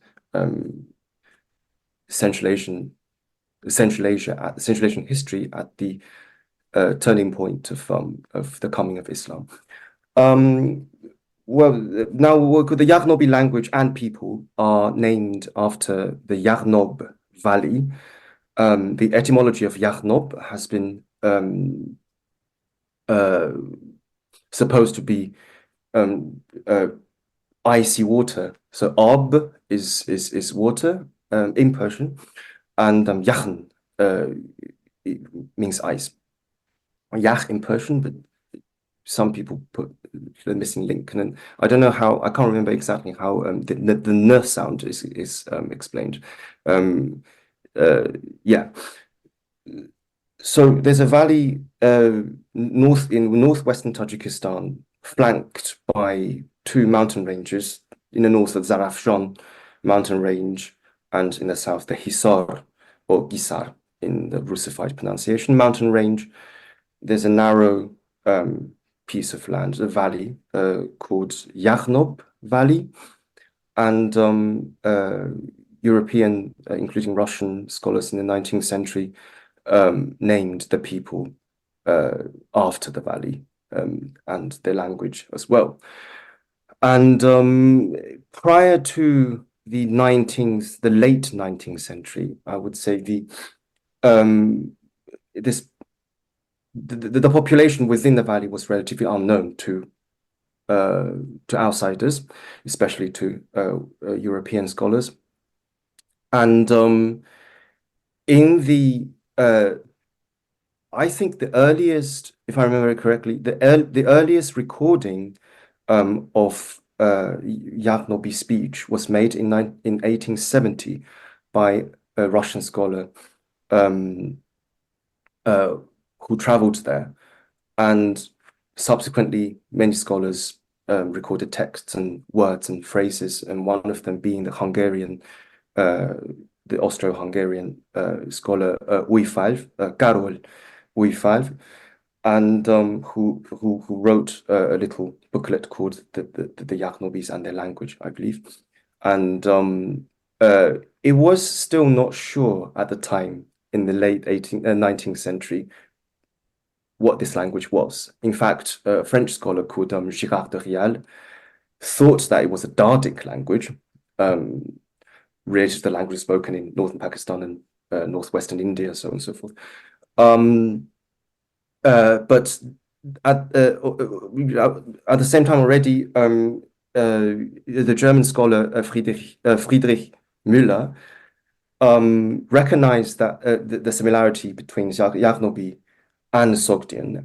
Central Asian history at the turning point of the coming of Islam. Well, now the Yaghnobi language and people are named after the Yaghnob Valley. The etymology of Yaghnob has been supposed to be icy water. So ab is water in Persian, and yaghn means ice. Yach in Persian, but some people put the missing link, and then I don't know how, I can't remember exactly how the n sound is explained. Yeah. So there's a valley in northwestern Tajikistan flanked by two mountain ranges. In the north, the Zarafshan mountain range, and in the south, the Hisar or Gisar in the Russified pronunciation mountain range. There's a narrow piece of land, a valley called Yaghnob Valley, and European, including Russian scholars in the 19th century, named the people after the valley and their language as well. And prior to the late 19th century, I would say the population within the valley was relatively unknown to outsiders, especially to European scholars. And in the I think the earliest, if I remember correctly, the earliest recording of Yaghnobi speech was made in 1870 by a Russian scholar who traveled there, and subsequently many scholars recorded texts and words and phrases, and one of them being the Austro-Hungarian scholar Karol Újfalv, and who wrote a little booklet called the Yaghnobis and Their Language, I believe. And it was still not sure at the time in the late 19th century what this language was. In fact, a French scholar called Girard de Rial thought that it was a Dardic language, related to the language spoken in northern Pakistan and northwestern India, so on and so forth. But at the same time already, the German scholar Friedrich Müller recognized that the similarity between Yaghnobi and Sogdian,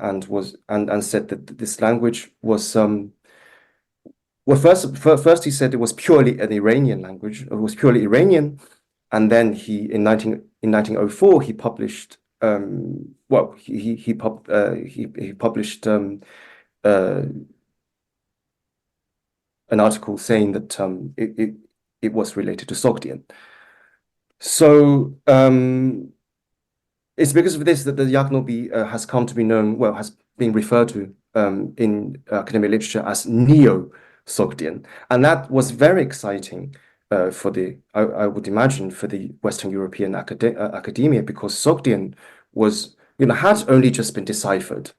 and said that this language was well, first he said it was purely an Iranian language. It was purely Iranian, and then in 1904 he published he published an article saying that it was related to Sogdian. So it's because of this that the Yaghnobi has come to be known, has been referred to in academic literature as Neo-Sogdian, and that was very exciting for I would imagine, for the Western European academia, because Sogdian was, had only just been deciphered,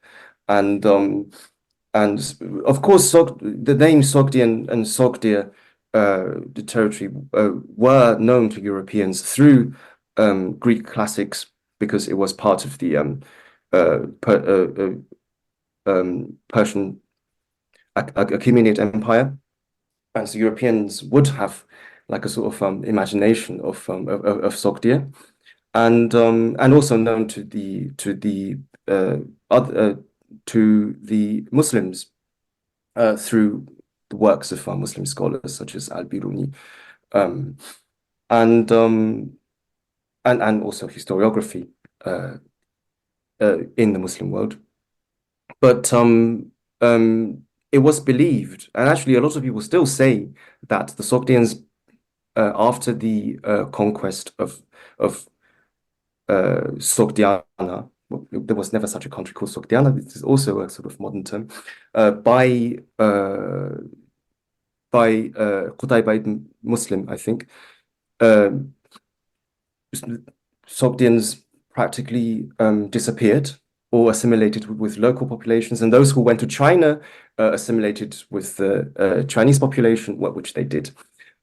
and of course the name Sogdian and Sogdia, the territory, were known to Europeans through Greek classics, because it was part of the Persian Achaemenid Empire, and so Europeans would have like a sort of imagination of Sogdia, and also known to the Muslims through the works of Muslim scholars such as Al-Biruni, and also historiography in the Muslim world. But it was believed, and actually a lot of people still say, that the Sogdians, after the conquest of Sogdiana, there was never such a country called Sogdiana, this is also a sort of modern term, by Qutayba ibn Muslim, I think, Sogdians practically disappeared or assimilated with local populations, and those who went to China assimilated with the Chinese population, which they did.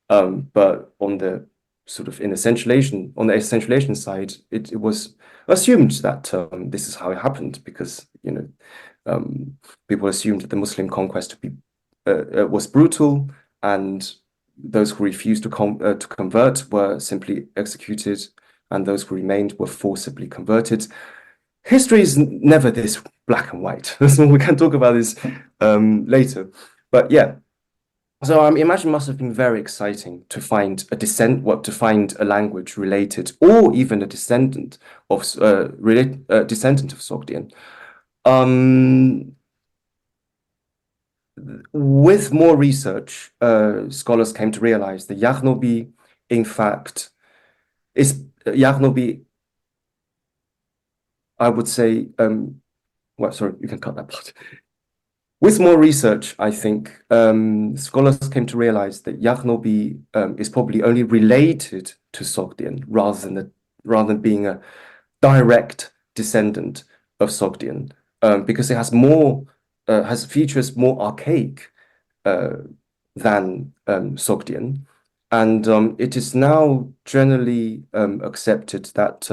But on the sort of essentialization side, it was assumed that this is how it happened, because people assumed that the Muslim conquest was brutal, and those who refused to convert were simply executed, and those who remained were forcibly converted. History is never this black and white. So we can talk about this later. But yeah, so I imagine it must have been very exciting to find to find a language related, or even a descendant of Sogdian. with more research, scholars came to realize that Yagnobi, in fact, is Yagnobi, I would say, well, sorry, you can cut that part. With more research, I think scholars came to realize that Yagnobi is probably only related to Sogdian rather than being a direct descendant of Sogdian, because it has features more archaic than Sogdian, and it is now generally accepted that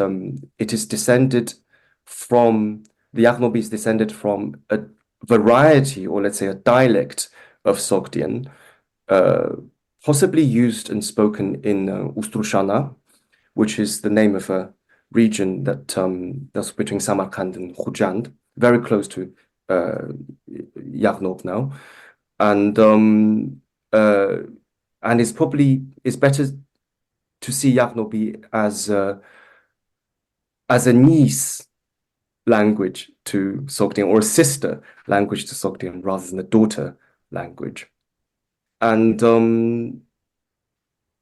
it is descended from the Yagnobi is descended from a variety, or let's say a dialect of Sogdian, possibly used and spoken in Ustrushana, which is the name of a region that's between Samarkand and Khujand, very close to Yagnob now, and it's better to see Yagnobi as a niece language to Sogdian, or a sister language to Sogdian, rather than a daughter language. And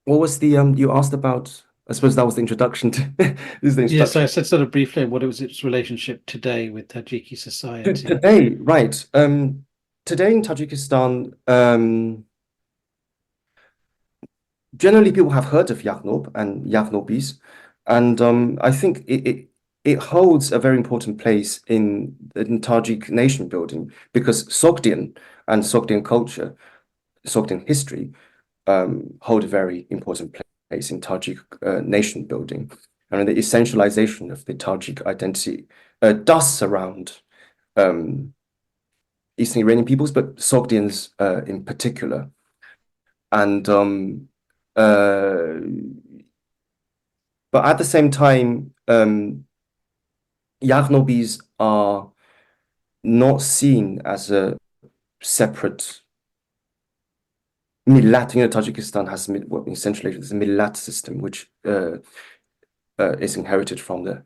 what was the you asked about? I suppose that was the introduction to this is the Yes, introduction. I said sort of briefly what was its relationship today with Tajiki society. Today, right. Today in Tajikistan, generally people have heard of Yagnob and Yagnobis, and I think it holds a very important place in Tajik nation building, because Sogdian and Sogdian culture, Sogdian history, hold a very important place in Tajik nation building. And the essentialization of the Tajik identity does surround Eastern Iranian peoples, but Sogdians in particular. And but at the same time, Yagnobis are not seen as a separate millat. You know, Tajikistan has in Central Asia, there's a millat system, which is inherited from the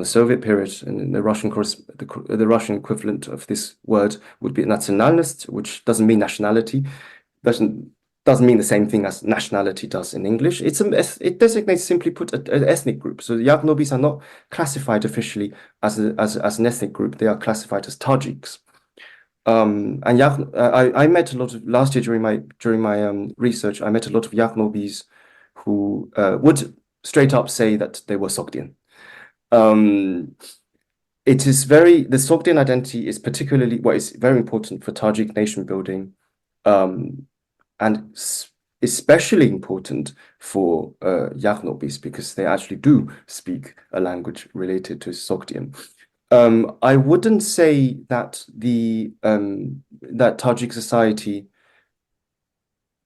Soviet period, and the Russian the Russian equivalent of this word would be nationalist, which doesn't mean nationality, doesn't mean the same thing as nationality does in English. It designates, simply put, an ethnic group. So the Yagnobis are not classified officially as an ethnic group. They are classified as Tajiks. And I met a lot of last year during my research. I met a lot of Yagnobis who would straight up say that they were Sogdian. The Sogdian identity is particularly is very important for Tajik nation building, and especially important for Yagnobis, because they actually do speak a language related to Sogdian. I wouldn't say that that Tajik society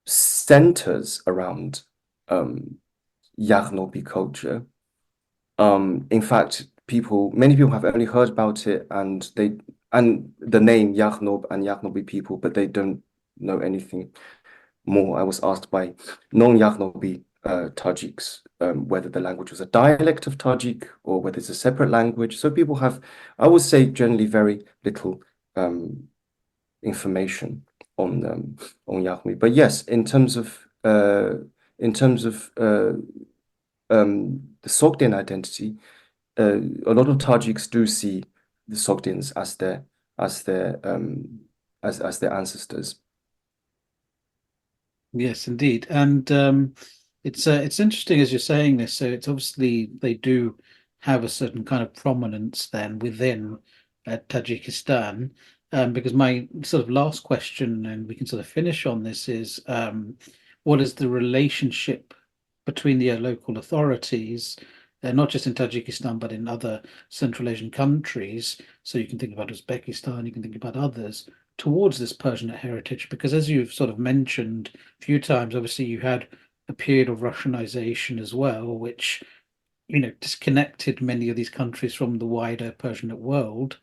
centers around Yaghnobi culture. In fact, many people have only heard about it and the name Yaghnob and Yaghnobi people, but they don't know anything more. I was asked by non-Yaghnobi Tajiks whether the language was a dialect of Tajik or whether it's a separate language. So people have, I would say, generally very little information on Yaghnobi. But yes, in terms of the Sogdian identity, a lot of Tajiks do see the Sogdians as their ancestors. Yes, indeed, and it's interesting as you're saying this. So it's obviously they do have a certain kind of prominence then within Tajikistan. Because my sort of last question, and we can sort of finish on this, is what is the relationship between the local authorities, not just in Tajikistan, but in other Central Asian countries? So you can think about Uzbekistan, you can think about others, towards this Persianate heritage, because as you've sort of mentioned a few times, obviously you had a period of Russianization as well, which disconnected many of these countries from the wider Persianate world.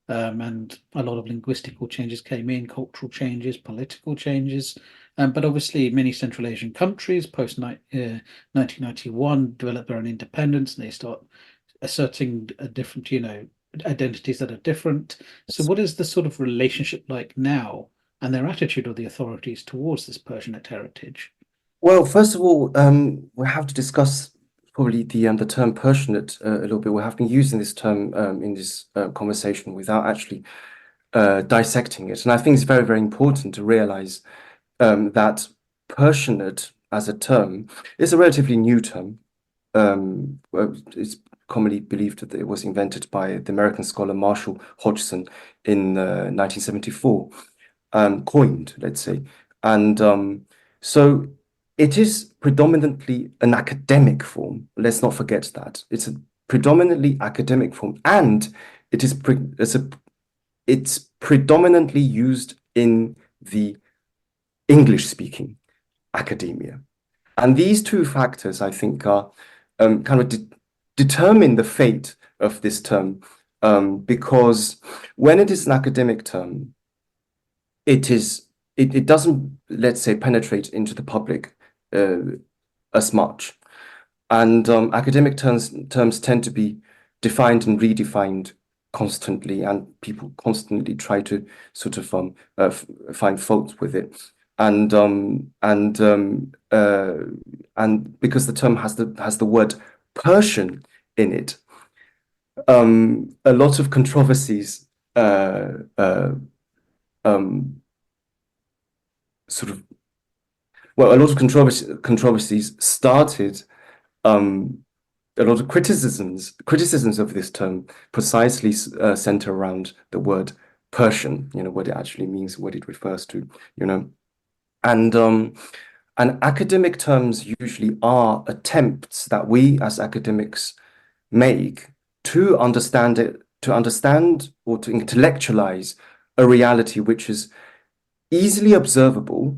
And a lot of linguistical changes came in, cultural changes, political changes. But obviously, many Central Asian countries post 1991 develop their own independence, and they start asserting a different, identities that are different. So, what is the sort of relationship like now and their attitude of the authorities towards this Persianate heritage? Well, first of all, we have to discuss probably the term Persianate a little bit. We have been using this term in this conversation without actually dissecting it, and I think it's very, very important to realize that Persianate as a term is a relatively new term. It's commonly believed that it was invented by the American scholar Marshall Hodgson in 1974, coined, let's say. And so it is predominantly an academic form. Let's not forget that. It's a predominantly academic form, and it's predominantly used in the English-speaking academia. And these two factors, I think, are kind of determine the fate of this term, because when it is an academic term, it doesn't, let's say, penetrate into the public as much. And academic terms tend to be defined and redefined constantly, and people constantly try to sort of find faults with it. And because the term has the word Persian in it, a lot of controversies controversies started. A lot of criticisms of this term precisely center around the word Persian, what it actually means, what it refers to, and academic terms usually are attempts that we as academics make to understand or to intellectualize a reality which is easily observable,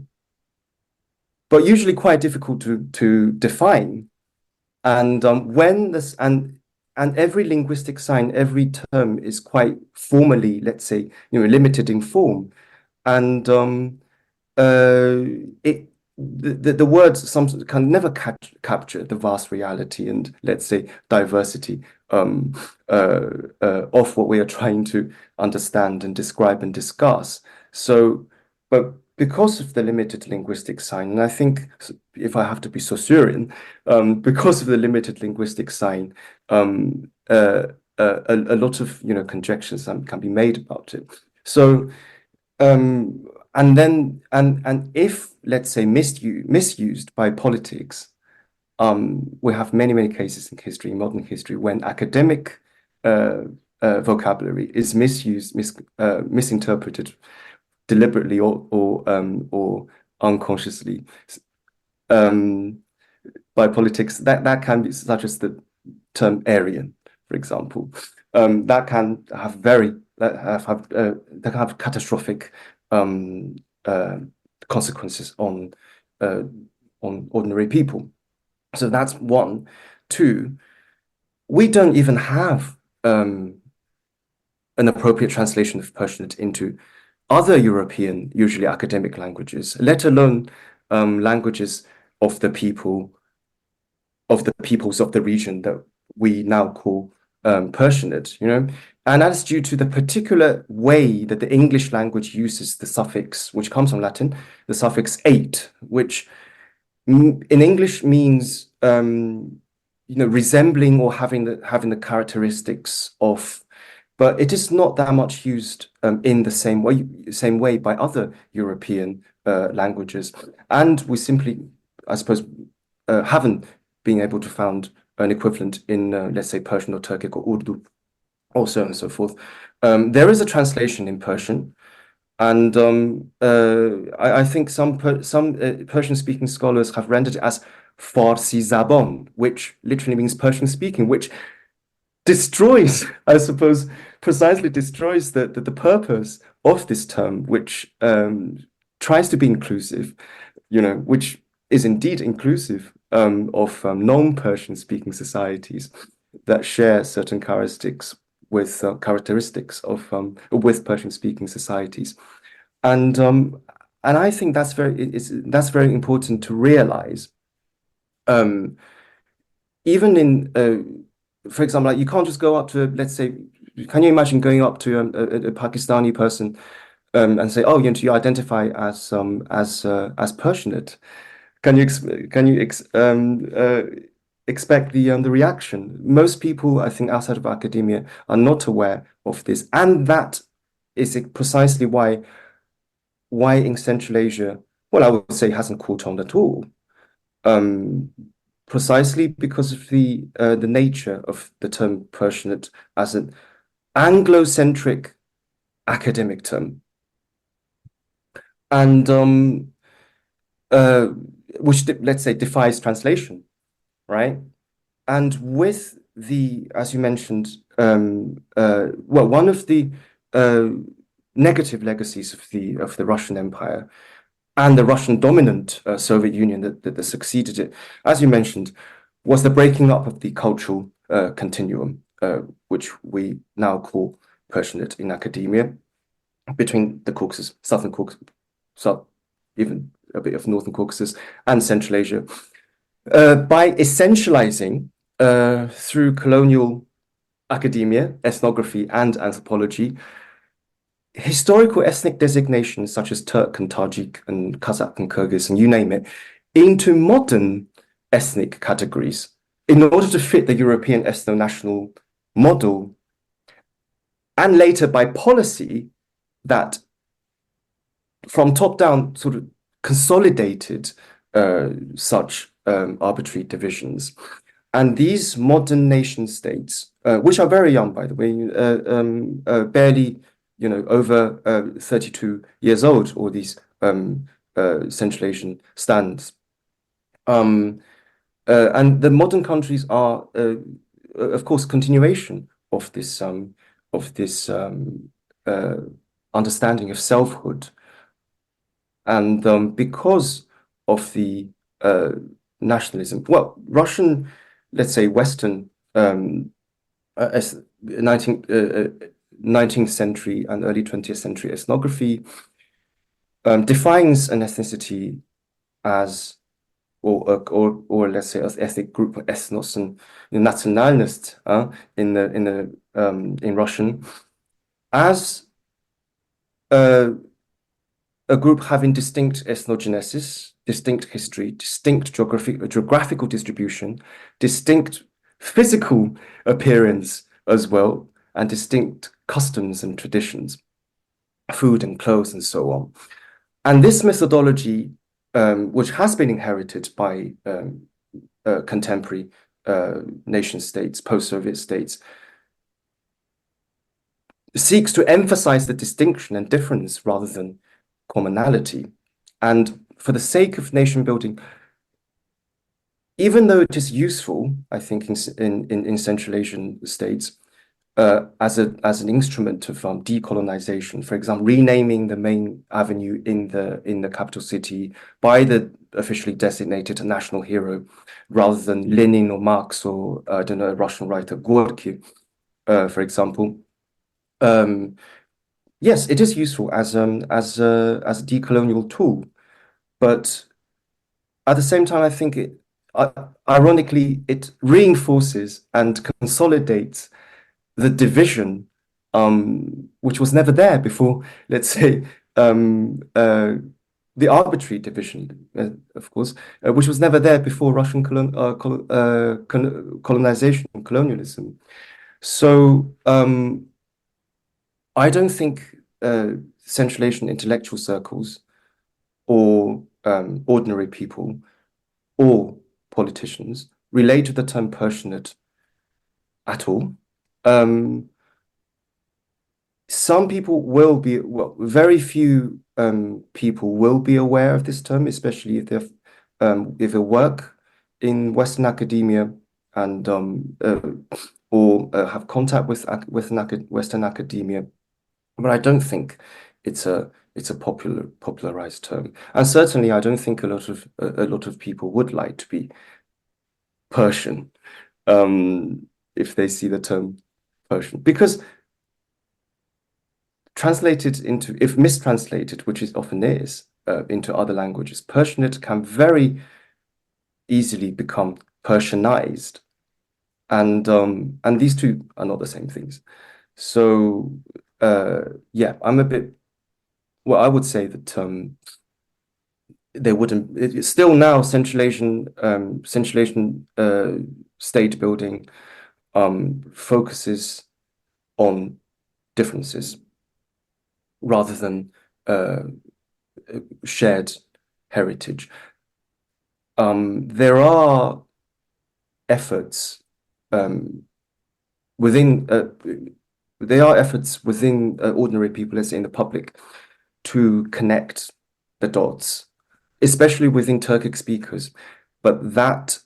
but usually quite difficult to define. And every linguistic sign, every term is quite formally, let's say, limited in form, and the words can never capture the vast reality and, let's say, diversity of what we are trying to understand and describe and discuss. So, but because of the limited linguistic sign, and I think if I have to be Saussurean, because of the limited linguistic sign, a lot of conjectures can be made about it. So, and if, let's say, misused by politics, we have many cases in history, modern history, when academic vocabulary is misused, misinterpreted deliberately or unconsciously by politics. That can be, such as the term Aryan, for example, that can have catastrophic consequences on ordinary people. So that's one. Two, we don't even have an appropriate translation of Persianate into other European, usually academic languages, let alone languages of the peoples of the region that we now call Persianate, and that's due to the particular way that the English language uses the suffix, which comes from Latin, the suffix "ate," which in English means resembling or having the characteristics of, but it is not that much used in the same way by other European languages, and we simply, I suppose, haven't been able to found an equivalent in, let's say, Persian or Turkic or Urdu, or so on and so forth. There is a translation in Persian, and I think some Persian-speaking scholars have rendered it as Farsi Zabon, which literally means Persian-speaking, which destroys, I suppose, precisely destroys the purpose of this term, which tries to be inclusive, which is indeed inclusive of non-Persian speaking societies that share certain characteristics with Persian speaking societies, and I think that's very important to realize. Even in, for example, like, you can't just go up to, let's say, can you imagine going up to a Pakistani person and say, oh, you identify as Persianate. Can you expect the reaction? Most people, I think, outside of academia are not aware of this, and that is precisely why in Central Asia, well, I would say hasn't caught on at all. Precisely because of the nature of the term Persianate as an Anglo-centric academic term, and which let's say defies translation, right? And with as you mentioned, well, one of the negative legacies of the Russian Empire and the Russian dominant Soviet Union that succeeded it, as you mentioned, was the breaking up of the cultural continuum, which we now call Persianate in academia, between the Caucasus, Southern Caucasus, even a bit of Northern Caucasus and Central Asia, by essentializing through colonial academia, ethnography, and anthropology, historical ethnic designations such as Turk and Tajik and Kazakh and Kyrgyz and you name it, into modern ethnic categories in order to fit the European ethno-national model, and later by policy that from top down sort of consolidated such arbitrary divisions. And these modern nation states, which are very young, by the way, barely, over 32 years old, all these Central Asian stands. And the modern countries are, of course, continuation of this understanding of selfhood. And because of the nationalism, well, Russian, let's say Western 19th century and early 20th century ethnography defines an ethnicity as, or let's say as ethnic group, ethnos and nationalnost in Russian, as a group having distinct ethnogenesis, distinct history, distinct geographical distribution, distinct physical appearance as well, and distinct customs and traditions, food and clothes and so on. And this methodology, which has been inherited by contemporary nation states, post-Soviet states, seeks to emphasize the distinction and difference rather than commonality. And for the sake of nation building, even though it is useful, I think, in Central Asian states, as an instrument of decolonization, for example, renaming the main avenue in the capital city by the officially designated national hero, rather than Lenin or Marx or I don't know, a Russian writer Gorky, for example. Yes, it is useful as a decolonial tool, but at the same time, I think ironically, it reinforces and consolidates the division, which was never there before, let's say, the arbitrary division, of course, which was never there before Russian colonization and colonialism. So I don't think Central Asian intellectual circles or ordinary people or politicians relate to the term Persianate at all. Some people will be, well, very few people will be aware of this term, especially if they work in Western academia and or have contact with Western academia. But I don't think it's a popularized term, and certainly I don't think a lot of people would like to be Persian if they see the term Persian, because if mistranslated, which it often is, into other languages, Persianate can very easily become Persianized, and these two are not the same things. So yeah, I'm a bit well, I would say that they wouldn't. It's still now Central Asian state building focuses on differences rather than shared heritage. There are efforts within ordinary people, let's say in the public, to connect the dots, especially within Turkic speakers. But that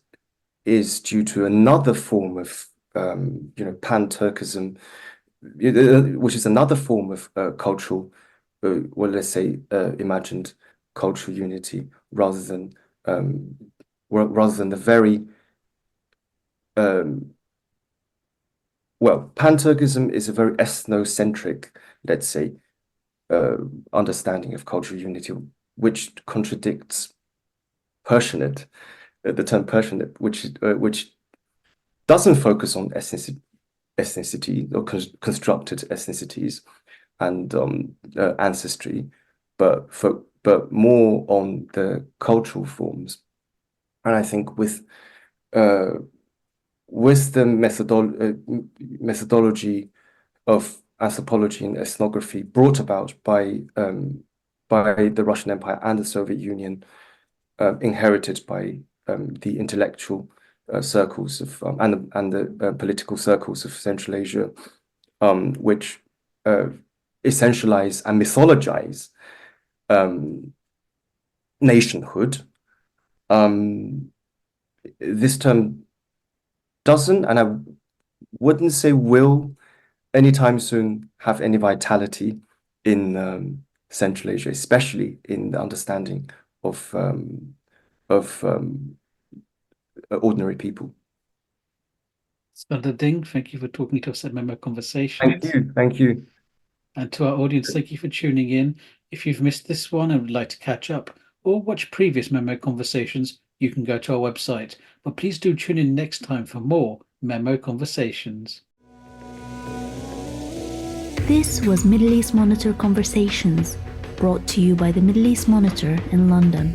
is due to another form of pan-Turkism, which is another form of cultural, well, let's say imagined cultural unity, rather than the very well, pan-Turkism is a very ethnocentric, let's say, understanding of cultural unity, which contradicts Persianate, the term Persianate, which doesn't focus on ethnicity or constructed ethnicities and ancestry, but more on the cultural forms. And I think with the methodology of anthropology and ethnography brought about by the Russian Empire and the Soviet Union, inherited by the intellectual circles of and the political circles of Central Asia, which essentialize and mythologize nationhood. This term doesn't, and I wouldn't say will, anytime soon have any vitality in Central Asia, especially in the understanding of ordinary people. Iskandar Ding, thank you for talking to us at MEMO Conversations. Thank you. And to our audience, thank you for tuning in. If you've missed this one and would like to catch up or watch previous MEMO Conversations, you can go to our website. But please do tune in next time for more MEMO Conversations. This was Middle East Monitor Conversations, brought to you by the Middle East Monitor in London.